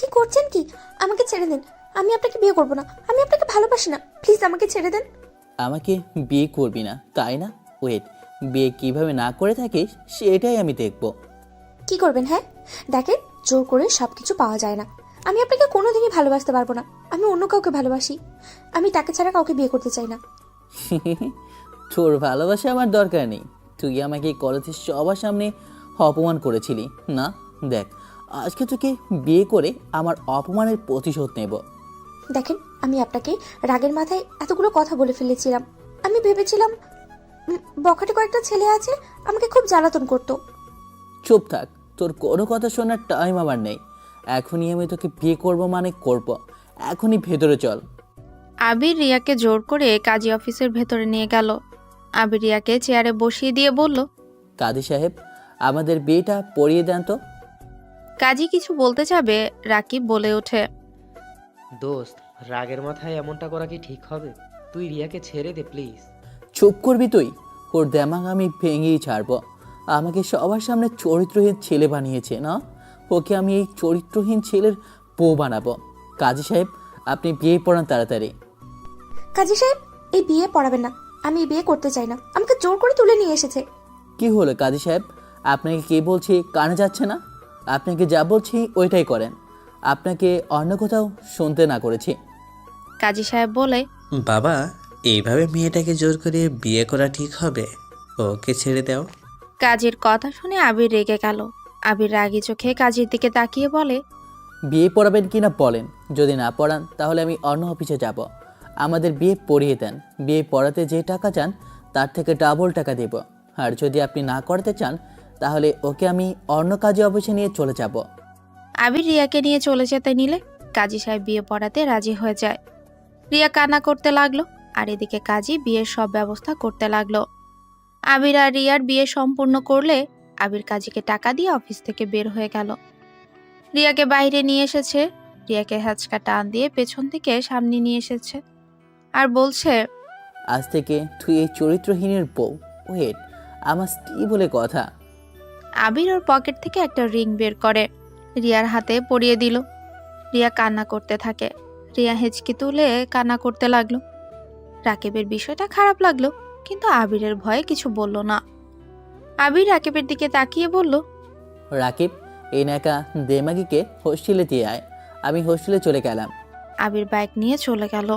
কি করছেন কি? আমাকে ছেড়ে দেন, আমি আপনাকে বিয়ে করব না, আমি আপনাকে ভালোবাসি না, প্লিজ আমাকে ছেড়ে দেন। আমাকে বিয়ে করবি না তাই না? ওয়েট, বিয়ে কিভাবে না করে থাকিস সেটাই আমি দেখব। কি করবেন? হ্যাঁ দেখেন, জোর করে সবকিছু পাওয়া যায় না। আমি আপনাকে কোনোদিনই ভালোবাসতে পারবো না, আমি অন্য কাউকে ভালোবাসি। আমি তাকে ছাড়া কাউকে বিয়ে করতে চাই না। তোর ভালোবাসা আমার দরকার নেই। তুই আমাকে কলেজের সবার সামনে অপমান করেছিলি না? দেখ, আজকে তোকে বিয়ে করে আমার অপমানের প্রতিশোধ নেব। দেখেন, আমি আপনাকে রাগের মাথায় এতগুলো কথা বলে ফেলেছিলাম। আমি ভেবেছিলাম বখাটে কয়েকটা ছেলে আছে, আমাকে খুব জ্বালাতন করতো। চুপ থাক, তোর কোনো কথা শোনার টাইম আমার নেই। এখনই আমি তোকে বিয়ে করব মানে করব। এখনই ভেতরে চল। আবির রিয়াকে জোর করে কাজী অফিসের ভেতরে নিয়ে গেল। আবির রিয়াকে চেয়ারে বসিয়ে দিয়ে বলল, কাজী সাহেব, আমাদের বিয়েটা পড়িয়ে দেন তো। কাজী কিছু বলতে যাবে, রাকিব বলে ওঠে, দোস্ত, রাগের মাথায় এমনটা করা কি ঠিক হবে? তুই রিয়াকে ছেড়ে দে প্লিজ। চুপ করবি তুই? ওর দেমাগ আমি ভেঙেই ছাড়বো। আমাকে সবার সামনে চরিত্রহীন ছেলে বানিয়েছে না? ওকে আমি এই চরিত্রহীন ছেলের বউ বানাবো। কাজী সাহেব, আপনি বিয়ে পড়ান তাড়াতাড়ি। কাজী সাহেব, এই বিয়ে পড়াবেন না, আমি এই বিয়ে করতে চাই না। আমাকে জোর করে তুলে নিয়ে এসেছে। কি হলো কাজী সাহেব? আপনাকে কে বলছি কানে যাচ্ছে না? আপনাকে যা বলছি ওইটাই করেন। আপনাকে অন্য কোথাও শুনতে না করেছি। কাজী সাহেব বলে, বাবা, এইভাবে মেয়েটাকে জোর করে বিয়ে করা ঠিক হবে? ওকে ছেড়ে দাও। কাজীর কথা শুনে আবির রেগে গেল। আবির রাগী চোখে কাজীর দিকে তাকিয়ে বলে, বিয়ে পড়াবেন কি না বলেন। যদি না পড়ান তাহলে আমি অন্য অফিসে যাব। আমাদের বিয়ে পড়িয়ে দেন। বিয়ে পড়াতে যে টাকা চান তার থেকে ডাবল টাকা দেব। আর যদি আপনি না করতে চান তাহলে ওকে আমি অন্য কাজে অফিসে নিয়ে চলে যাব। আবির রিয়াকে নিয়ে চলে যেতে নিলে কাজী সাহেব বিয়ে পড়াতে রাজি হয়ে যায়। রিয়া কান্না করতে লাগলো, আর এদিকে কাজী বিয়ের সব ব্যবস্থা করতে লাগলো। আবির আর রিয়ার বিয়ে সম্পূর্ণ করলে আবির কাজীকে টাকা দিয়ে অফিস থেকে বের হয়ে গেল। রিয়াকে বাইরে নিয়ে এসেছে, রিয়াকে হ্যাচকা টান দিয়ে পেছন থেকে সামনে নিয়ে এসেছে আর বলছে, আজ থেকে তুই এই চরিত্রহীনের বউ। ওয়েট, আমার স্ত্রী বলে কথা। আবির ওর পকেট থেকে একটা রিং বের করে রিয়ার হাতে পরিয়ে দিল। রিয়া কান্না করতে থাকে। রিয়া হেঁচকি তুলে কান্না করতে লাগলো। রাকিবের বিষয়টা খারাপ লাগলো, কিন্তু আবিরের ভয়ে কিছু বলল না। আবির রাকিবের দিকে তাকিয়ে বলল, রাকিব, এই নাকা দেমাগিকে হোস্টেলে দিয়ে আয়। আমি হোস্টেলে চলে গেলাম। আবির বাইক নিয়ে চলে গেল।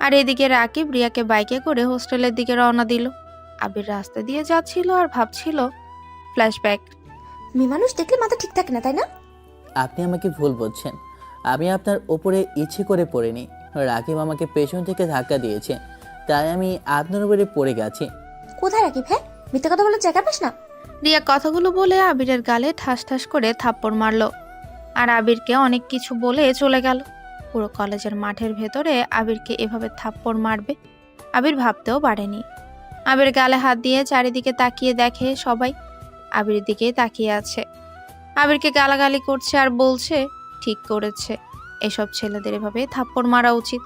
আর এদিকে রাকিব রিয়াকে বাইকে করে হোস্টেলের দিকে রওনা দিল। আবির রাস্তা দিয়ে যাচ্ছিল আর ভাবছিল, ফ্ল্যাশব্যাক। মেয়ে মানুষ দেখলে মাথা ঠিক থাকে না, তাই না? আপনি আমাকে ভুল বলছেন। আমি আপনার ওপরে ইচ্ছে করে পড়িনি। রাকিব আমাকে পেছন থেকে ধাক্কা দিয়েছে, তাই আমি আপনার উপরে পড়ে গেছি। কোথায় রাকিব? হ্যাঁ, মিথ্যে কথা বলে জায়গা পাস না। রিয়া কথাগুলো বলে আবিরের গালে ঠাস ঠাস করে থাপ্পড় মারল আর আবিরকে অনেক কিছু বলে চলে গেল। পুরো কলেজের মাঠের ভেতরে আবিরকে এভাবে থাপ্পড় মারবে আবির ভাবতেও পারেনি। আবির গালে হাত দিয়ে চারিদিকে তাকিয়ে দেখে সবাই আবির দিকে তাকিয়ে আছে। আবিরকে গালাগালি করছে আর বলছে, ঠিক করেছে, এসব ছেলেদের এভাবে থাপ্পড় মারা উচিত।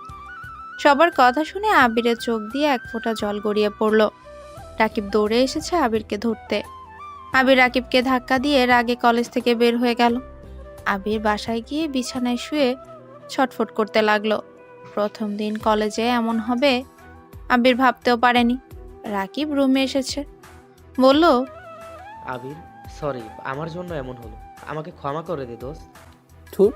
সবার কথা শুনে আবিরের চোখ দিয়ে এক ফোঁটা জল গড়িয়ে পড়ল। রাকিব দৌড়ে এসেছে আবিরকে ধরতে। আবির রাকিবকে ধাক্কা দিয়ে রাগে কলেজ থেকে বের হয়ে গেল। আবির বাসায় গিয়ে বিছানায় শুয়ে ছটফট করতে লাগলো। প্রথম দিন কলেজে এমন হবে আবির ভাবতেও পারেনি। রাকিব রুমে এসেছে, বলল, আবির, সরি, আমার জন্য এমন হলো, আমাকে ক্ষমা করে দে দোস্ত। থুর,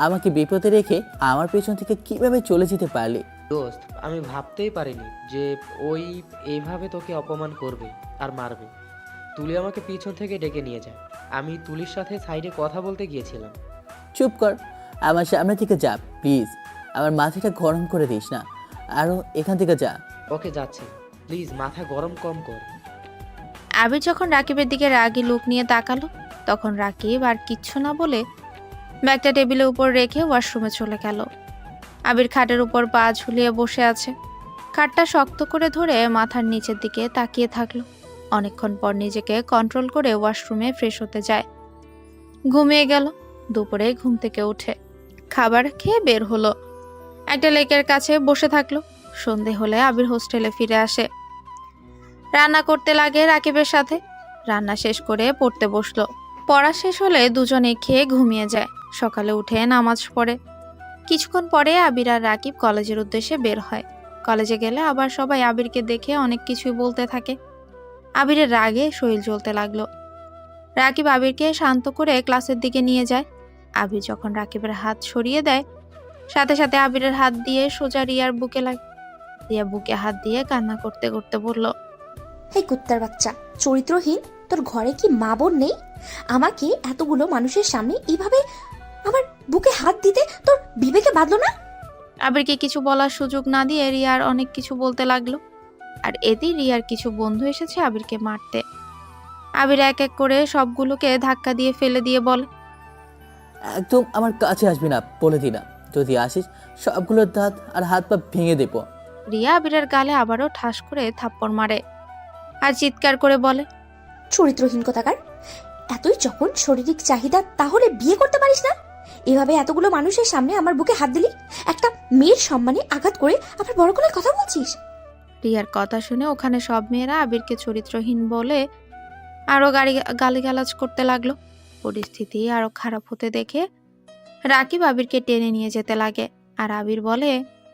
আমাকে বিপদে রেখে আমার পেছন থেকে কিভাবে চলে যেতে পারলি? দোস্ত, আমি ভাবতেই পারিনি যে ওই এইভাবে তোকে অপমান করবে আর মারবে। তুলি আমাকে পিছন থেকে ডেকে নিয়ে যায়। আমি তুলির সাথে সাইডে কথা বলতে গিয়েছিলাম। চুপ কর, আমার সামনে থেকে যা প্লিজ। আমার মাথাটা গরম করে দিস না, আরও এখান থেকে যা। ওকে, যাচ্ছি, প্লিজ মাথা গরম কম কর। আবির যখন রাকিবের দিকে রাগী লুক নিয়ে তাকালো, তখন রাকিব আর কিচ্ছু না বলে ব্যাগটা টেবিলের উপর রেখে ওয়াশরুমে চলে গেল। আবির খাটের উপর পা ঝুলিয়ে বসে আছে। খাটটা শক্ত করে ধরে মাথার নিচের দিকে তাকিয়ে থাকলো। অনেকক্ষণ পর নিজেকে কন্ট্রোল করে ওয়াশরুমে ফ্রেশ হতে যায়। ঘুমিয়ে গেল। দুপুরে ঘুম থেকে উঠে খাবার খেয়ে বের হলো। একটা লেকের কাছে বসে থাকলো। সন্ধে হলে আবির হোস্টেলে ফিরে আসে। রান্না করতে লাগে রাকিবের সাথে। রান্না শেষ করে পড়তে বসলো। পড়া শেষ হলে দুজনে খেয়ে ঘুমিয়ে যায়। সকালে উঠে নামাজ পড়ে। কিছুক্ষণ পরে আবির আর রাকিব কলেজের উদ্দেশ্যে বের হয়। কলেজে গেলে আবার সবাই আবিরকে দেখে অনেক কিছুই বলতে থাকে। আবিরের রাগে শরীর জ্বলতে লাগলো। রাকিব আবিরকে শান্ত করে ক্লাসের দিকে নিয়ে যায়। আবির যখন রাকিবের হাত সরিয়ে দেয়, সাথে সাথে আবিরের হাত দিয়ে সোজা রিয়ার বুকে লাগে। রিয়া বুকে হাত দিয়ে কান্না করতে করতে বলল, এই কুত্তার বাচ্চা, চরিত্রহীন, তোর ঘরে কি মা বোন নেই? আমাকে এতগুলো মানুষের সামনে এইভাবে আমার বুকে হাত দিতে তোর বিবেকে বাঁধলো না? আবিরকে কিছু বলার সুযোগ না দিয়ে রিয়ার অনেক কিছু বলতে লাগলো। আর এতেই রিয়ার কিছু বন্ধু এসেছে আবিরকে মারতে। আবির এক এক করে সবগুলোকে ধাক্কা দিয়ে ফেলে দিয়ে বলে, একদম আমার কাছে আসবি না বলে দিলাম। যদি আসিস সবগুলোর দাঁত আর হাত পা ভেঙে দেবো। রিয়া আবিরের গালে আবারও ঠাস করে থাপ্পড় মারে আর চিৎকার করে বলে, চরিত্রহীন কোথাকার! এতই যখন শারীরিক চাহিদা, তাহলে বিয়ে করতে পারিস না? এভাবে এতগুলো মানুষের সামনে আমার বুকে হাত দিলি, একটা মেয়ের সম্মানে আঘাত করে আবার বড় করে কথা বলছিস। রিয়ার কথা শুনে ওখানে সব মেয়েরা আবিরকে চরিত্রহীন বলে আরো গালিগালাজ করতে লাগলো। পরিস্থিতি আরো খারাপ হতে দেখে রাকিব আবিরকে টেনে নিয়ে যেতে লাগে। আর আবির বলে,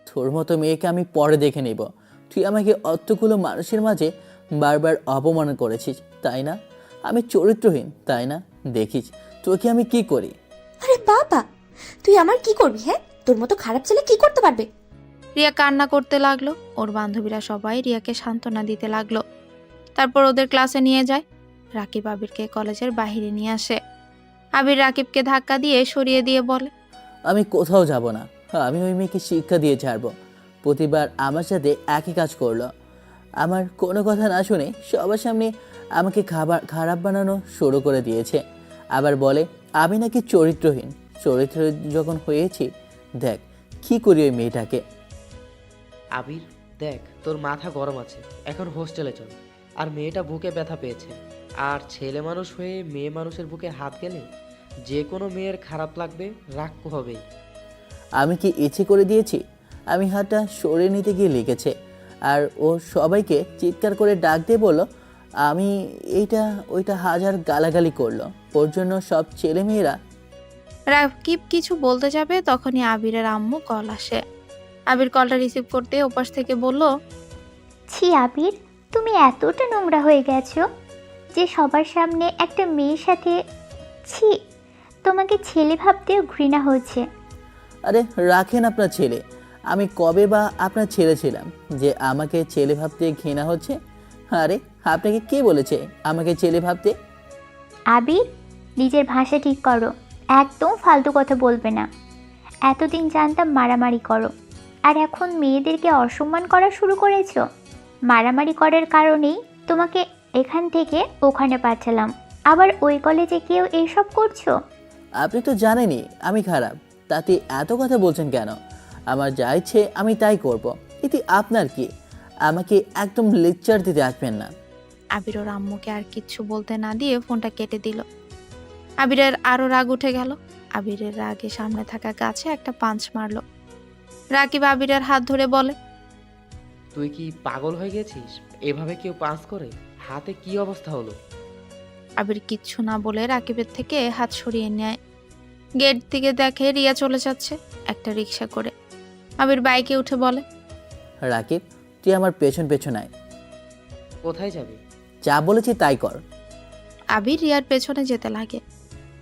তোর মতো মেয়েকে আমি পরে দেখে নেব। তুই আমাকে অতগুলো মানুষের মাঝে বারবার অপমান করেছিস, তাই না? আমি চরিত্রহীন, তাই না? দেখিস তোকে আমি কি করি। আরে বাবা, তুই আমার কি করবি? হ্যাঁ, তোর মতো খারাপ ছেলে কি করতে পারবে? রিয়া কান্না করতে লাগলো। ওর বান্ধবীরা সবাই রিয়াকে সান্ত্বনা দিতে লাগলো। তারপর ওদের ক্লাসে নিয়ে যায়। রাকিব আবিরকে কলেজের বাইরে নিয়ে আসে। আবির রাকিবকে ধাক্কা দিয়ে সরিয়ে দিয়ে বলে, আমি কোথাও যাব না। আমি ওই মেয়েকে শিক্ষা দিয়ে ছাড়বো। প্রতিবার আমার সাথে একই কাজ করলো। আমার কোনো কথা না শুনে সবার সামনে আমাকে খারাপ বানানো শুরু করে দিয়েছে। আবার বলে আমি নাকি চরিত্রহীন। চরিত্র যখন হয়েছি, দেখ কি করি ওই মেয়েটাকে। আবির, দেখ তোর মাথা গরম আছে, এখন হোস্টেলে চল। আর মেয়েটা বুকে ব্যথা পেয়েছে, আর ছেলে মানুষ হয়ে মেয়ে মানুষের বুকে হাত গেলে যে কোনো মেয়ের খারাপ লাগবে, রাগ হবেই। আমি কি ইচ্ছে করে দিয়েছি? আমি হাতটা সরিয়ে নিতে গিয়ে লিখেছে। আর ও সবাইকে চিৎকার করে ডাক দিয়ে বলল আমি এইটা ওইটা, হাজার গালাগালি করলো। ওর জন্য সব ছেলেমেয়েরা। রাকিব কিছু বলতে যাবে তখনই আবিরের আম্মু কল আসে। আবির কলটা রিসিভ করতে ওপাশ থেকে বলল, ছি আবির, তুমি এতটা নোংরা হয়ে গেছো যে সবার সামনে একটা মেয়ের সাথে, ছি, তোমাকে ছেলে ভাবতেও ঘৃণা হচ্ছে। আরে রাখেন আপনার ছেলে। আমি কবে বা আপনার ছেলে ছিলাম যে আমাকে ছেলে ভাবতে ঘৃণা হচ্ছে? আরে আপনাকে কে বলেছে আমাকে ছেলে ভাবতে? আবির, নিজের ভাষা ঠিক করো, একদম ফালতু কথা বলবে না। এতদিন জানতাম মারামারি করো, আর এখন মেয়েদেরকে অসম্মান করা শুরু করেছো। মারামারি করার কারণেই তোমাকে এখান থেকে ওখানে পাঠালাম, আবার ওই কলেজে কেউ এসব করছো। আপনি তো জানেনই আমি খারাপ, তাতে এত কথা বলছেন কেন? আমার যা ইচ্ছে আমি তাই করব। এতে আপনার কি? আমাকে একদম লেকচার দিতে আসবেন না। আবির ওর আম্মুকে আর কিচ্ছু বলতে না দিয়ে ফোনটা কেটে দিল। আবিরের আরো রাগ উঠে গেল। আবিরের রাগে সামনে থাকা গাছে একটা পাঞ্চ মারলো। রাকিব আবিরের হাত ধরে বলে, তুই কি পাগল হয়ে গেছিস? এভাবে কেউ পাস করে? হাতে কি অবস্থা হলো? আবির কিচ্ছু না বলে রাকিবের থেকে হাত সরিয়ে নেয়। গেট থেকে দেখে রিয়া চলে যাচ্ছে একটা রিক্সা করে। আবির বাইকে উঠে বলে, রাকিব, তুই আমার পেছন পেছন আয়। কোথায় যাবে? যা বলেছি তাই কর। আবির রিয়ার পেছনে যেতে লাগে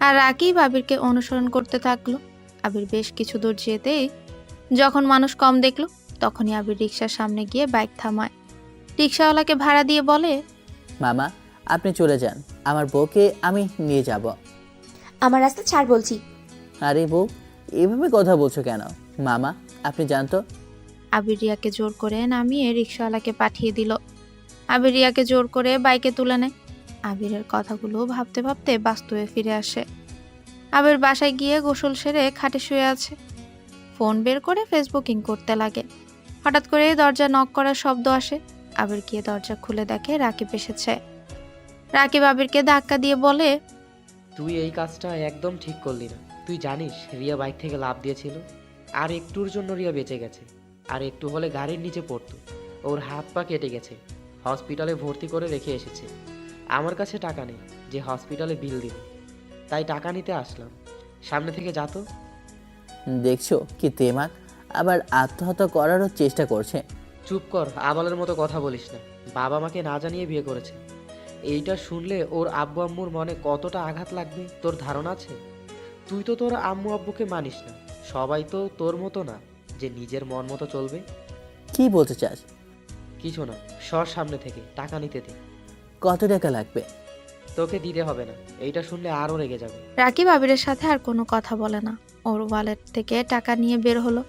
আর রাকিব আবিরকে অনুসরণ করতে থাকলো। আবির বেশ কিছু দূর যেতেই যখন মানুষ কম দেখলো, তখনই আবির রিক্সার সামনে গিয়ে বাইক থামায়। রিক্সাওয়ালাকে ভাড়া দিয়ে বলে, মামা আপনি চলে যান, আমার বউকে আমি নিয়ে যাব। আমার রাস্তা ছাড় বলছি। আরে বউ, এভাবে কথা বলছো কেন? মামা আপনি জানতো। আবির রিয়াকে জোর করে নামিয়ে রিক্সাওয়ালাকে পাঠিয়ে দিল। আবির রিয়াকে জোর করে বাইকে তুলে নেয়। আবিরের কথাগুলো ভাবতে ভাবতে বাস্তবে ফিরে আসে। আবির বাসায় গিয়ে গোসল সেরে খাটে শুয়ে আছে। ফোন বের করে ফেসবুকিং করতে লাগে। হঠাৎ করে দরজা নক করার শব্দ আসে। আবির গিয়ে দরজা খুলে দেখে রাকিব এসেছে। রাকিব আবিরকে ধাক্কা দিয়ে বলে, তুই এই কাজটা একদম ঠিক করলি না। তুই জানিস রিয়া বাইক থেকে লাফ দিয়েছিল, আর একটুর জন্য রিয়া বেঁচে গেছে। আর একটু হলে গাড়ির নিচে পড়তো। ওর হাত পা কেটে গেছে, হসপিটালে ভর্তি করে রেখে এসেছে। আমার কাছে টাকা নেই যে হসপিটালে বিল দিব, তাই টাকা নিতে আসলাম। সামনে থেকে যা তো। দেখছো কি তেমাক, আবার আত্মহত্যা করারও চেষ্টা করছে। চুপ কর, আবালের মতো কথা বলিস না। বাবা মাকে না জানিয়ে বিয়ে করেছে। এইটা শুনলে ওর আব্বু আম্মুর মনে কতটা আঘাত লাগবে তোর ধারণা আছে? তুই তো তোর আম্মু আব্বুকে মানিস না। সবাই তো তোর মতো না যে নিজের মন মতো চলবে। কি বলতে চাস? কিছু না, সর সামনে থেকে, টাকা নিতে দে। কত টাকা লাগবে? তোকে দিতে হবে না। এইটা শুনলে আরও রেগে যাবে। রাকিব আবিরের সাথে আর কোনো কথা বলে না। ওর ওয়ালেট থেকে টাকা নিয়ে বের হলো।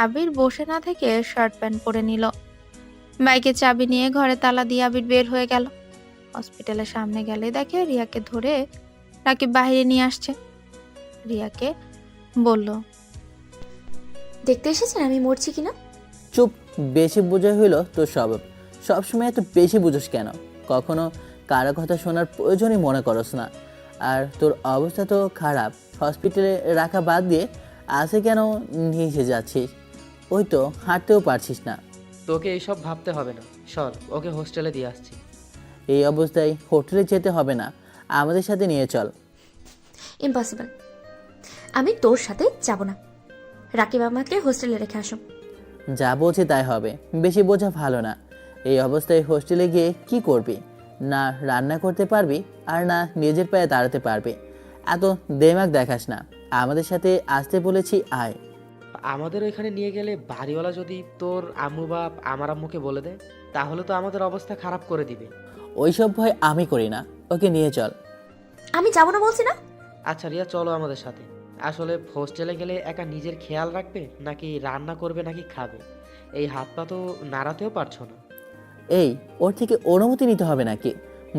আবির বসে না থেকে শার্ট প্যান্ট পরে নিল। বাইকের চাবি নিয়ে ঘরে তালা দিয়ে আবির বের হয়ে গেল। হসপিটালের সামনে গেলে দেখে রিয়াকে ধরে রাকিব বাইরে নিয়ে আসছে। রিয়াকে বলল, দেখতে এসেছেন আমি মরছি কিনা? চুপ, বেশি বোঝা হইল তোর স্বভাব। সবসময় এত বেশি বুঝোস কেন? কখনো কারো কথা শোনার প্রয়োজনই মনে করস না। আর তোর অবস্থা তো খারাপ, হসপিটালে রাখা বাদ দিয়ে আসে কেন নিয়ে যাচ্ছিস? ওই তো হাঁটতেও পারছিস না। তোকে এইসব ভাবতে হবে না, সর, ওকে হোস্টেলে দিয়ে আসছি। এই অবস্থায় হোটেলে যেতে হবে না, আমাদের সাথে নিয়ে চল। ইম্পসিবল, আমি তোর সাথে যাব না। রাকিব আমাকে হোস্টেলে রেখে আসো। যা বলছি তাই হবে, বেশি বোঝা ভালো না। এই অবস্থায় হোস্টেলে গিয়ে কি করবি? না রান্না করতে পারবি, আর না নিজের পায়ে দাঁড়াতে পারবি। এত দেমাগ দেখাস না, আমাদের সাথে আসতে বলেছি, আয়। আমাদের ওইখানে নিয়ে গেলে বাড়িওয়ালা যদি তোর আম্মু বা আমার আম্মুকে বলে দেয়, তাহলে তো আমাদের অবস্থা খারাপ করে দিবে। ওইসব ভয় আমি করি না, ওকে নিয়ে চল। আমি যাব না বলছি না। আচ্ছা রিয়া, চলো আমাদের সাথে। আসলে হোস্টেলে গেলে একা নিজের খেয়াল রাখবে নাকি রান্না করবে নাকি খাবে? এই হাত পা তো নাড়াতেও পারছো না। এই, ওর থেকে অনুমতি নিতে হবে নাকি?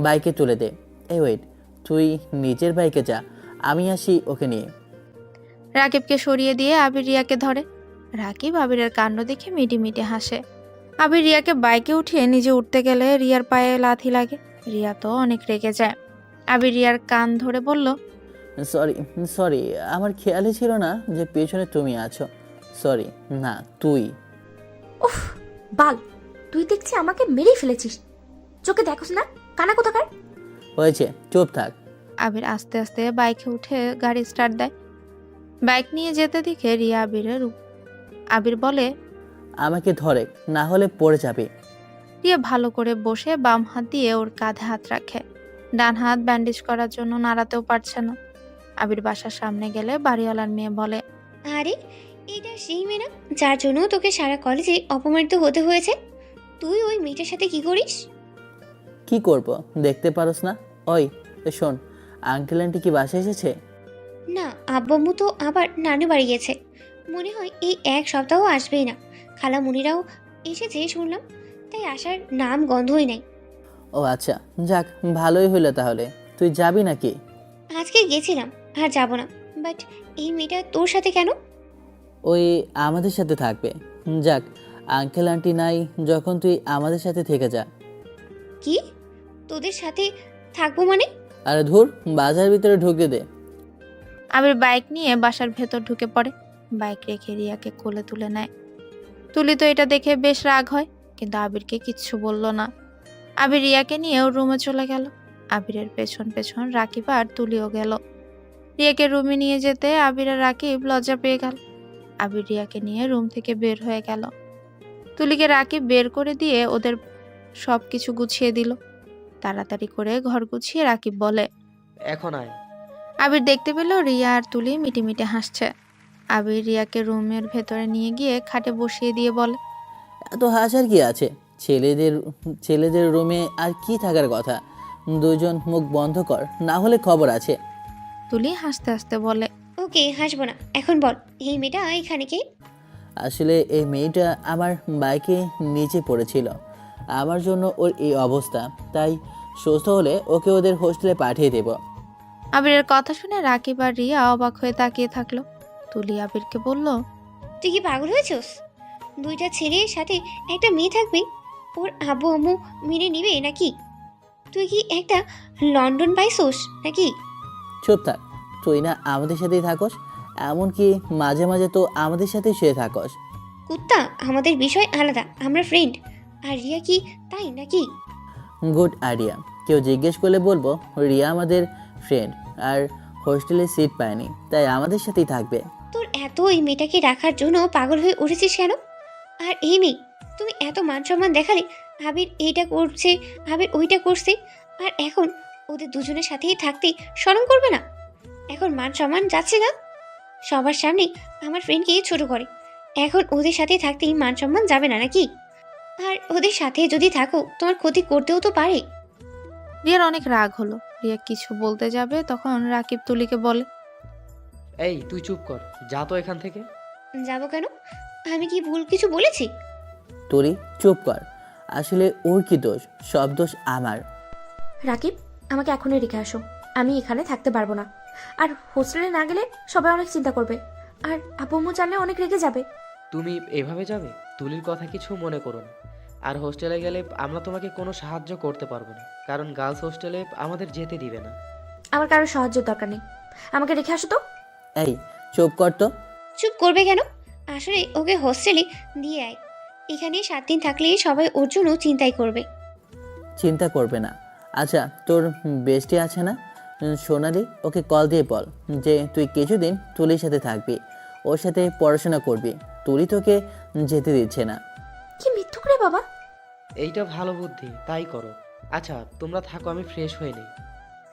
বাইকে তুলে দে। এই ওয়েট, তুই নিজের বাইকে যা, আমি আসি ওকে নিয়ে। রাকিবকে সরিয়ে দিয়ে আবির রিয়াকে ধরে। রাকিব আবিরের কাণ্ড দেখে মিটিমিটি হাসে। আবির রিয়াকে বাইকে উঠিয়ে নিজে উঠতে গেলে রিয়ার পায়ে লাথি লাগে। রিয়া তো অনেক রেগে যায়। আবির রিয়ার কান ধরে বলল, সরি সরি, আমার খেয়ালই ছিল না যে পেছনে তুমি আছো। সরি। না তুই। উফ, বাল, তুই দেখছি আমাকে মেরেই ফেলেছিস। চোখে দেখোস না, কানা কোথাকার। হয়েছে, চুপ থাক। আবির আস্তে আস্তে বাইকে উঠে গাড়ি স্টার্ট দেয়। বাইক নিয়ে যেতে দেখে রিয়া আবির বলে, আমাকে ধরে, না হলে পড়ে যাবে। রিয়া ভালো করে বসে বাম হাত দিয়ে ওর কাঁধে হাত রাখে। ডান হাত ব্যান্ডেজ করার জন্য নাড়াতেও পারছে না। আবির বাসার সামনে গেলে বাড়িওয়ালার মেয়ে বলে, আরে এটা সেই মেয়ে না যার জন্য তোকে সারা কলেজে অপমানিত হতে হয়েছে? তুই ওই মেয়েটার সাথে কি করিস? কি করব, দেখতে পারোস না? ওই শোন, আঙ্কেল আন্টি কি বাসায় এসেছে? না, আব্বু তো আবার নানু বাড়ি গেছে। মনে হয় এই এক সপ্তাহ আসবেই না। খালামুনিরাও এসেছে শুনলাম, তাই আসার নাম গন্ধই নাই। ও আচ্ছা, যাক ভালোই হইলো তাহলে। তুই যাবি নাকি? আজকে গেছিলাম, আর যাব না। বাট এই মেয়েটা তোর সাথে কেন? ওই আমাদের সাথে থাকবে। যাক, আঙ্কেল আন্টি নাই যখন, তুই আমাদের সাথে থেকে যা। কি তোদের সাথে থাকবো মানে? আরে ধুর, বাজার ভিতরে ঢুকে দে। আবির বাইক নিয়ে বাসার ভেতর ঢুকে পড়ে। বাইক রেখে রিয়াকে কোলে তুলে নেয়। তুলি তো এটা দেখে বেশ রাগ হয়, কিন্তু আবিরকে কিচ্ছু বলল না। আবির রিয়াকে নিয়ে ওর রুমে চলে গেল। আবিরের পেছন পেছন রাকিব আর তুলিও গেল। রিয়াকে রুমে নিয়ে যেতে আবির আর রাকিব লজ্জা পেয়ে গেল। আবির রিয়াকে নিয়ে রুম থেকে বের হয়ে গেল। তুলিকে রাকিব বের করে দিয়ে ওদের সবকিছু গুছিয়ে দিল। তাড়াতাড়ি করে ঘর গুছিয়ে রাকিব বলে, এখন আয়। আবির দেখতে পেল রিয়া আর তুলি মিটিমিটি হাসছে। আবির রিয়াকে রুমের ভেতরে নিয়ে গিয়ে খাটে বসিয়ে দিয়ে বলে, এত হাসার কি আছে? ছেলেদের রুমে আর কি থাকার কথা? দুজন মুখ বন্ধ কর, না হলে খবর আছে। তুলি হাসতে হাসতে বলে, ওকে, হাসবো না। এখন বল, এই মেয়েটা এখানে কে? আসলে এই মেয়েটা আমার বাইকে নিচে পড়েছিল, আমার জন্য ওর এই অবস্থা, তাই সুস্থ হলে ওকে ওদের হোস্টেলে পাঠিয়ে দেব। আবিরের কথা শুনে রাকিব আর রিয়া অবাক হয়ে তাকিয়ে থাকলো। তুলি আবিরকে বলল, তুই কি পাগল হয়েছিস? দুইটা ছেলের সাথে একটা মেয়ে থাকবে, ওর আব্বু আম্মু মেনে নিবে নাকি? তুই কি একটা লন্ডন পাইছোস নাকি? চুপ থাক, তুই না আমাদের সাথেই থাকস, এমনকি মাঝে মাঝে তো আমাদের সাথেই শুয়ে থাকস। কুত্তা, আমাদের বিষয় আলাদা, আমরা ফ্রেন্ড। আর রিয়া কি তাই নাকি? Good idea. কেউ জিজ্ঞেস করলে বলবো রিয়া আমাদের ফ্রেন্ড, আর হোস্টেলে সিট পায়নি, তাই আমাদের সাথেই থাকবে। তোর এত এই মেয়েটাকে রাখার জন্য পাগল হয়ে উঠেছিস কেন? আর এই মেয়ে, তুমি এত মান সম্মান দেখালে, আবির এইটা করছে, আবির ওইটা করছে, আর এখন ওদের দুজনের সাথেই থাকতে শরম করবে না? এখন মান সম্মান যাচ্ছে না? সবার সামনে আমার ফ্রেন্ডকে ছোট করে, এখন ওদের সাথে থাকতেই মান সম্মান যাবে না নাকি? আর ওদের সাথে যদি থাকো তোমার ক্ষতি করতেও তো পারে। রিয়ার অনেক রাগ হলো। রিয়া কিছু বলতে যাবে তখন রাকিব তুলিকে বলে, এই তুই চুপ কর, যা তো এখান থেকে। যাবো কেন? আমি কি ভুল কিছু বলেছি? তুলি চুপ কর, আসলে ওর কি দোষ? সব দোষ আমার। রাকিব, আমাকে এখনই রেখে আসো, আমি এখানে থাকতে পারবো না। আর হোস্টেলে না গেলে সবাই অনেক চিন্তা করবে, আর আব্বু আম্মু জানলে অনেক রেগে যাবে। তুমি এভাবে যাবে? তুলির কথা কিছু মনে করো না। আর হোস্টেলে গেলে আমরা তোমাকে কোনো সাহায্য করতে পারবো না, কারণ গার্লস হোস্টেলে আমাদের যেতে দিবে না। আমার কারোর সাহায্যের দরকার নেই, আমাকে রেখে আসো তো। এই চুপ কর তো। চুপ করবে কেন? আসলে ওকে হোস্টেলে দিয়ে আয়, এখানে 7 দিন থাকলে সবাই ওর জন্য চিন্তাই করবে। চিন্তা করবে না। আচ্ছা, তোর বেস্টি আছে না সোনালি, ওকে কল দিয়ে বল যে তুই কিছুদিন তুলির সাথে থাকবি, ওর সাথে পড়াশোনা করবি। তুলি তোকে যেতে দিচ্ছে না। কি মিথ্যুক রে বাবা। এইটা ভালো বুদ্ধি, তাই করো। আচ্ছা তোমরা থাকো, আমি ফ্রেশ হয়ে নিই।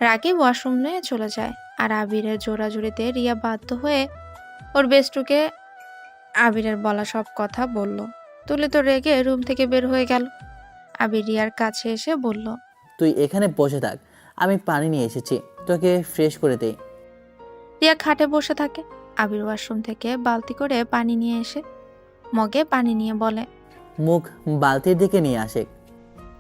রাকিব ওয়াশরুমে চলে যায়। আর আবিরের জোরাজুরিতে রিয়া বাধ্য হয়ে ওর বেস্টুকে আবিরের বলা সব কথা বলল। তুলি তো রেগে রুম থেকে বের হয়ে গেল। আবির রিয়ার কাছে এসে বলল, তুই এখানে বসে থাক, আমি পানি নিয়ে এসেছি, তোকে ফ্রেশ করে দেই। রিয়া খাটে বসে থাকে। আবির ওয়াশরুম থেকে বালতি করে পানি নিয়ে এসে মগে পানি নিয়ে বলে, মুখ বালতির দিকে নিয়ে আসে।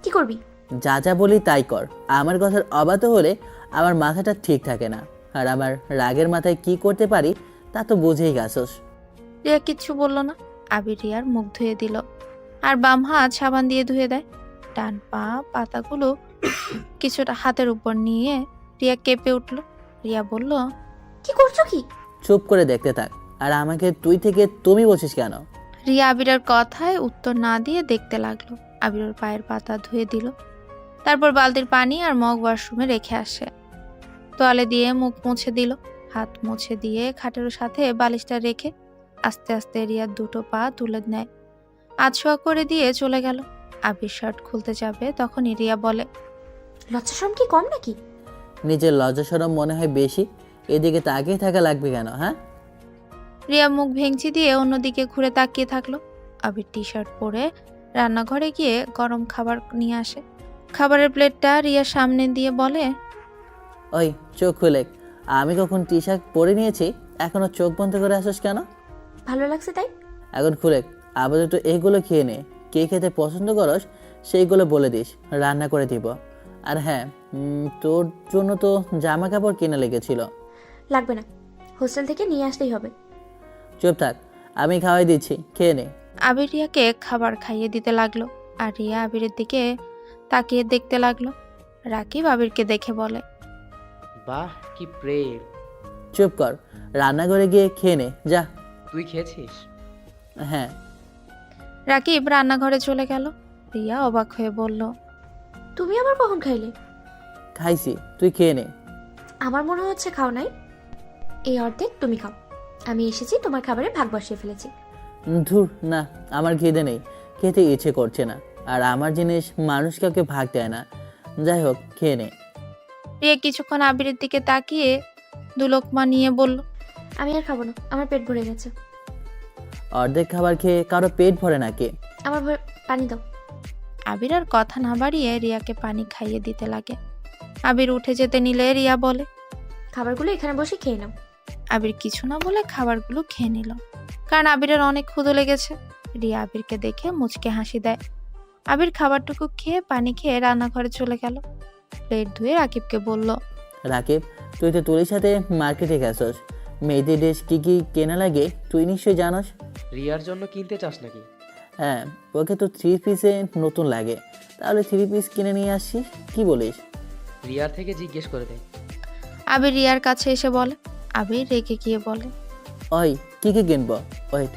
কি করবি? যা যা বলি তাই কর। আমার কথার অবাধ্য হলে আমার মাথাটা ঠিক থাকে না, আর আমার রাগের মাথায় কি করতে পারি তা তো বুঝেই গেছস। রিয়া কিচ্ছু বলল না। আবির রিয়ার মুখ ধুয়ে দিল আর বাম হাত সাবান দিয়ে ধুয়ে দেয়। ডান পা পাতাগুলো কিছুটা হাতের উপর নিয়ে রিয়া কেঁপে উঠল। রিয়া বলল, কি করছো কি? চুপ করে দেখতে থাক, আর আমাকে তুই থেকে তুমি বলছিস কেন? রিয়া আবিরের কথায় উত্তর না দিয়ে দেখতে লাগলো। আবির ওর পায়ের পাতা ধুয়ে দিল, তারপর বালতির পানি আর মগ ওয়াশরুমে রেখে আসে। তোয়ালে দিয়ে মুখ মুছে দিল, হাত মুছে দিয়ে খাটের সাথে বালিশটা রেখে আস্তে আস্তে রিয়ার দুটো পা তুলে নেয়, আছোয়া করে দিয়ে চলে গেল। আবির শার্ট খুলতে যাবে তখনই রিয়া বলে, লজ্জা শরম কি কম নাকি? নিজের লজ্জা শরম মনে হয় বেশি, এদিকে তাকিয়ে থাকা লাগবে কেন? হ্যাঁ, রিয়া মুখ ভেঙচি দিয়ে অন্যদিকে ঘুরে তাকিয়ে থাকলো। আবির টি শার্ট পরে রান্নাঘরে গিয়ে গরম খাবার নিয়ে আসে। খাবারের প্লেটটা রিয়ার সামনে দিয়ে বলে, ওই চোখ খুলে, আমি কখন টি শার্ট পরে নিয়েছি এখনো চোখ বন্ধ করে আসিস কেন? ভালো লাগছে তাই? এখন খুলে আপাতত এগুলো খেয়ে নে, কে খেতে পছন্দ করস সেইগুলো বলে দিস, রান্না করে দিব। আর হ্যাঁ, তোর জন্য তো জামা কাপড় কেনা লেগেছিল। লাগবে না, হোস্টেল থেকে নিয়ে আসতেই হবে। চুপ থাক, আমি খাওয়াই দিচ্ছি, খেয়ে নে। আবির রিয়াকে খাবার খাইয়ে দিতে লাগলো আর রিয়া আবিরের দিকে তাকিয়ে দেখতে লাগলো। রাকিব আবিরকে দেখে বলে, বাহ কি প্রেম! চুপ কর, রান্নাঘরে গিয়ে খেয়ে নে যা। তুই খেয়েছিস? হ্যাঁ। রাকিব রান্নাঘরে চলে গেল। রিয়া অবাক হয়ে বলল, তুমি আবার কখন খাইলে? খাইছি, তুই খেয়ে নে। আমার মনে হচ্ছে খাও নাই। এই অর্ধেক তুমি খাও, আমি এসেছি তোমার খাবারে ভাগ বসিয়ে ফেলেছি। ধুর না, আমার খিদে নেই, খেতে ইচ্ছে করছে না। আর আমার জিনিস মানুষ কাউকে ভাগ দেয় না। যাই হোক, খেয়ে নে। রিয়া কিছুক্ষণ আবিরের দিকে তাকিয়ে দুলোকমা নিয়ে বলল, আমি আর খাবো না, আমার পেট ভরে গেছে। অর্ধেক খাবার খেয়ে কারো পেট ভরে নাকি? আমার পানি দাও। আবির আর কথা না বাড়িয়ে রিয়াকে পানি খাইয়ে দিতে লাগে। আবির উঠে যেতে নিলে রিয়া বলে, খাবারগুলো এখানে বসে খেয়ে নাও। আবির কিছু না বলে খাবারগুলো খেয়ে নিল, কারণ আবিরের অনেক ক্ষুধা লেগেছে। রিয়া আবিরকে দেখে মুচকে হাসি দেয়। আবির খাবারটুকু খেয়ে পানি খেয়ে রান্নাঘরে চলে গেল। প্লেট ধুয়ে রাকিবকে বলল, রাকিব, তুই তো তুলির সাথে মার্কেটে গেছস, মেয়েদের ড্রেস কি কি কেনা লাগে তুই নিশ্চয়ই জানোস। রিয়ার জন্য কিনতে চাস নাকি? হ্যাঁ, ওকে তো 3 পিসে নতুন লাগে, তাহলে 3 পিস কিনে নিয়ে আসছিস, কি বলিস? রিয়ার থেকে জিজ্ঞেস করে দে। আবির রিয়ার কাছে এসে বলে। আবির রেগে গিয়ে বলে, ওই কি কি কিনবো? ওয়েট,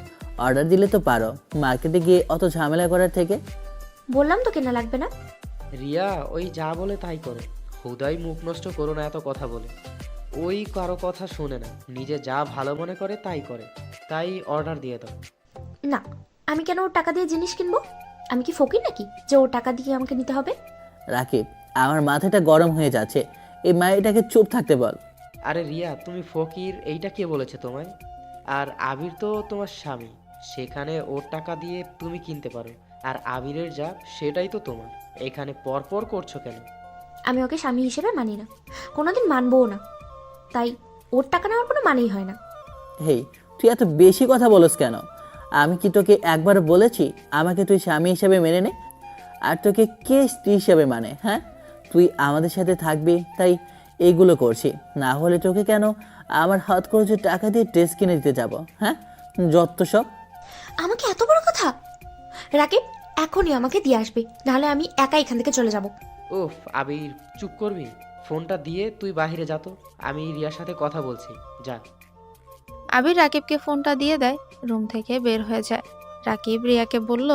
অর্ডার দিলে তো পারো, মার্কেটে গিয়ে অত ঝামেলা করার থেকে। বললাম তো কেনা লাগবে না। রিয়া ওই যা বলে তাই করো, হুদাই মুখ নষ্ট করো না এত কথা বলে। ওই কারো কথা শোনে না, নিজে যা ভালো মনে করে তাই করে। তাই অর্ডার দিয়ে দাও। না, আমি কেন ওর টাকা দিয়ে জিনিস কিনবো? আমি কি ফকির নাকি যে ওর টাকা দিয়ে আমাকে নিতে হবে? রাকিব, আমার মাথাটা গরম হয়ে যাচ্ছে, এই মায়েটাকে চুপ থাকতে বল। আরে রিয়া, তুমি ফকির এইটা কে বলেছে তোমায়? আর আবির তো তোমার স্বামী, সেখানে ওর টাকা দিয়ে তুমি কিনতে পারো। আর আবিরের যা সেটাই তো তোমার। এখানে পরপর করছো কেন? আমি ওকে স্বামী হিসেবে মানি না, কোনোদিন মানবও না। তাই ওর টাকা নেওয়ার কোনো মানেই হয় না। হেই, তুই এত বেশি কথা বলস কেন? আমি কি তোকে একবার বলেছি আমাকে তুই স্বামী হিসেবে মেনে নে? আর তোকে কে স্ত্রী হিসেবে মানে? হ্যাঁ, তুই আমাদের সাথে থাকবি তাই এইগুলো করছি, না হলে তোকে কেন আমার হাত খরচের টাকা দিয়ে ড্রেস কিনে দিতে যাব? হ্যাঁ, যত সব। আমাকে এত বড় কথা? রাকিব, এখনই আমাকে দিয়ে আসবে, নাহলে আমি একা এখান থেকে চলে যাব। ওফ আবির, চুপ করবি? ফোনটা দিয়ে তুই বাইরে যা তো, আমি রিয়ার সাথে কথা বলছি, যা। আবির রাকিবকে ফোনটা দিয়ে দেয়, রুম থেকে বের হয়ে যায়। রাকিব রিয়াকে বলল,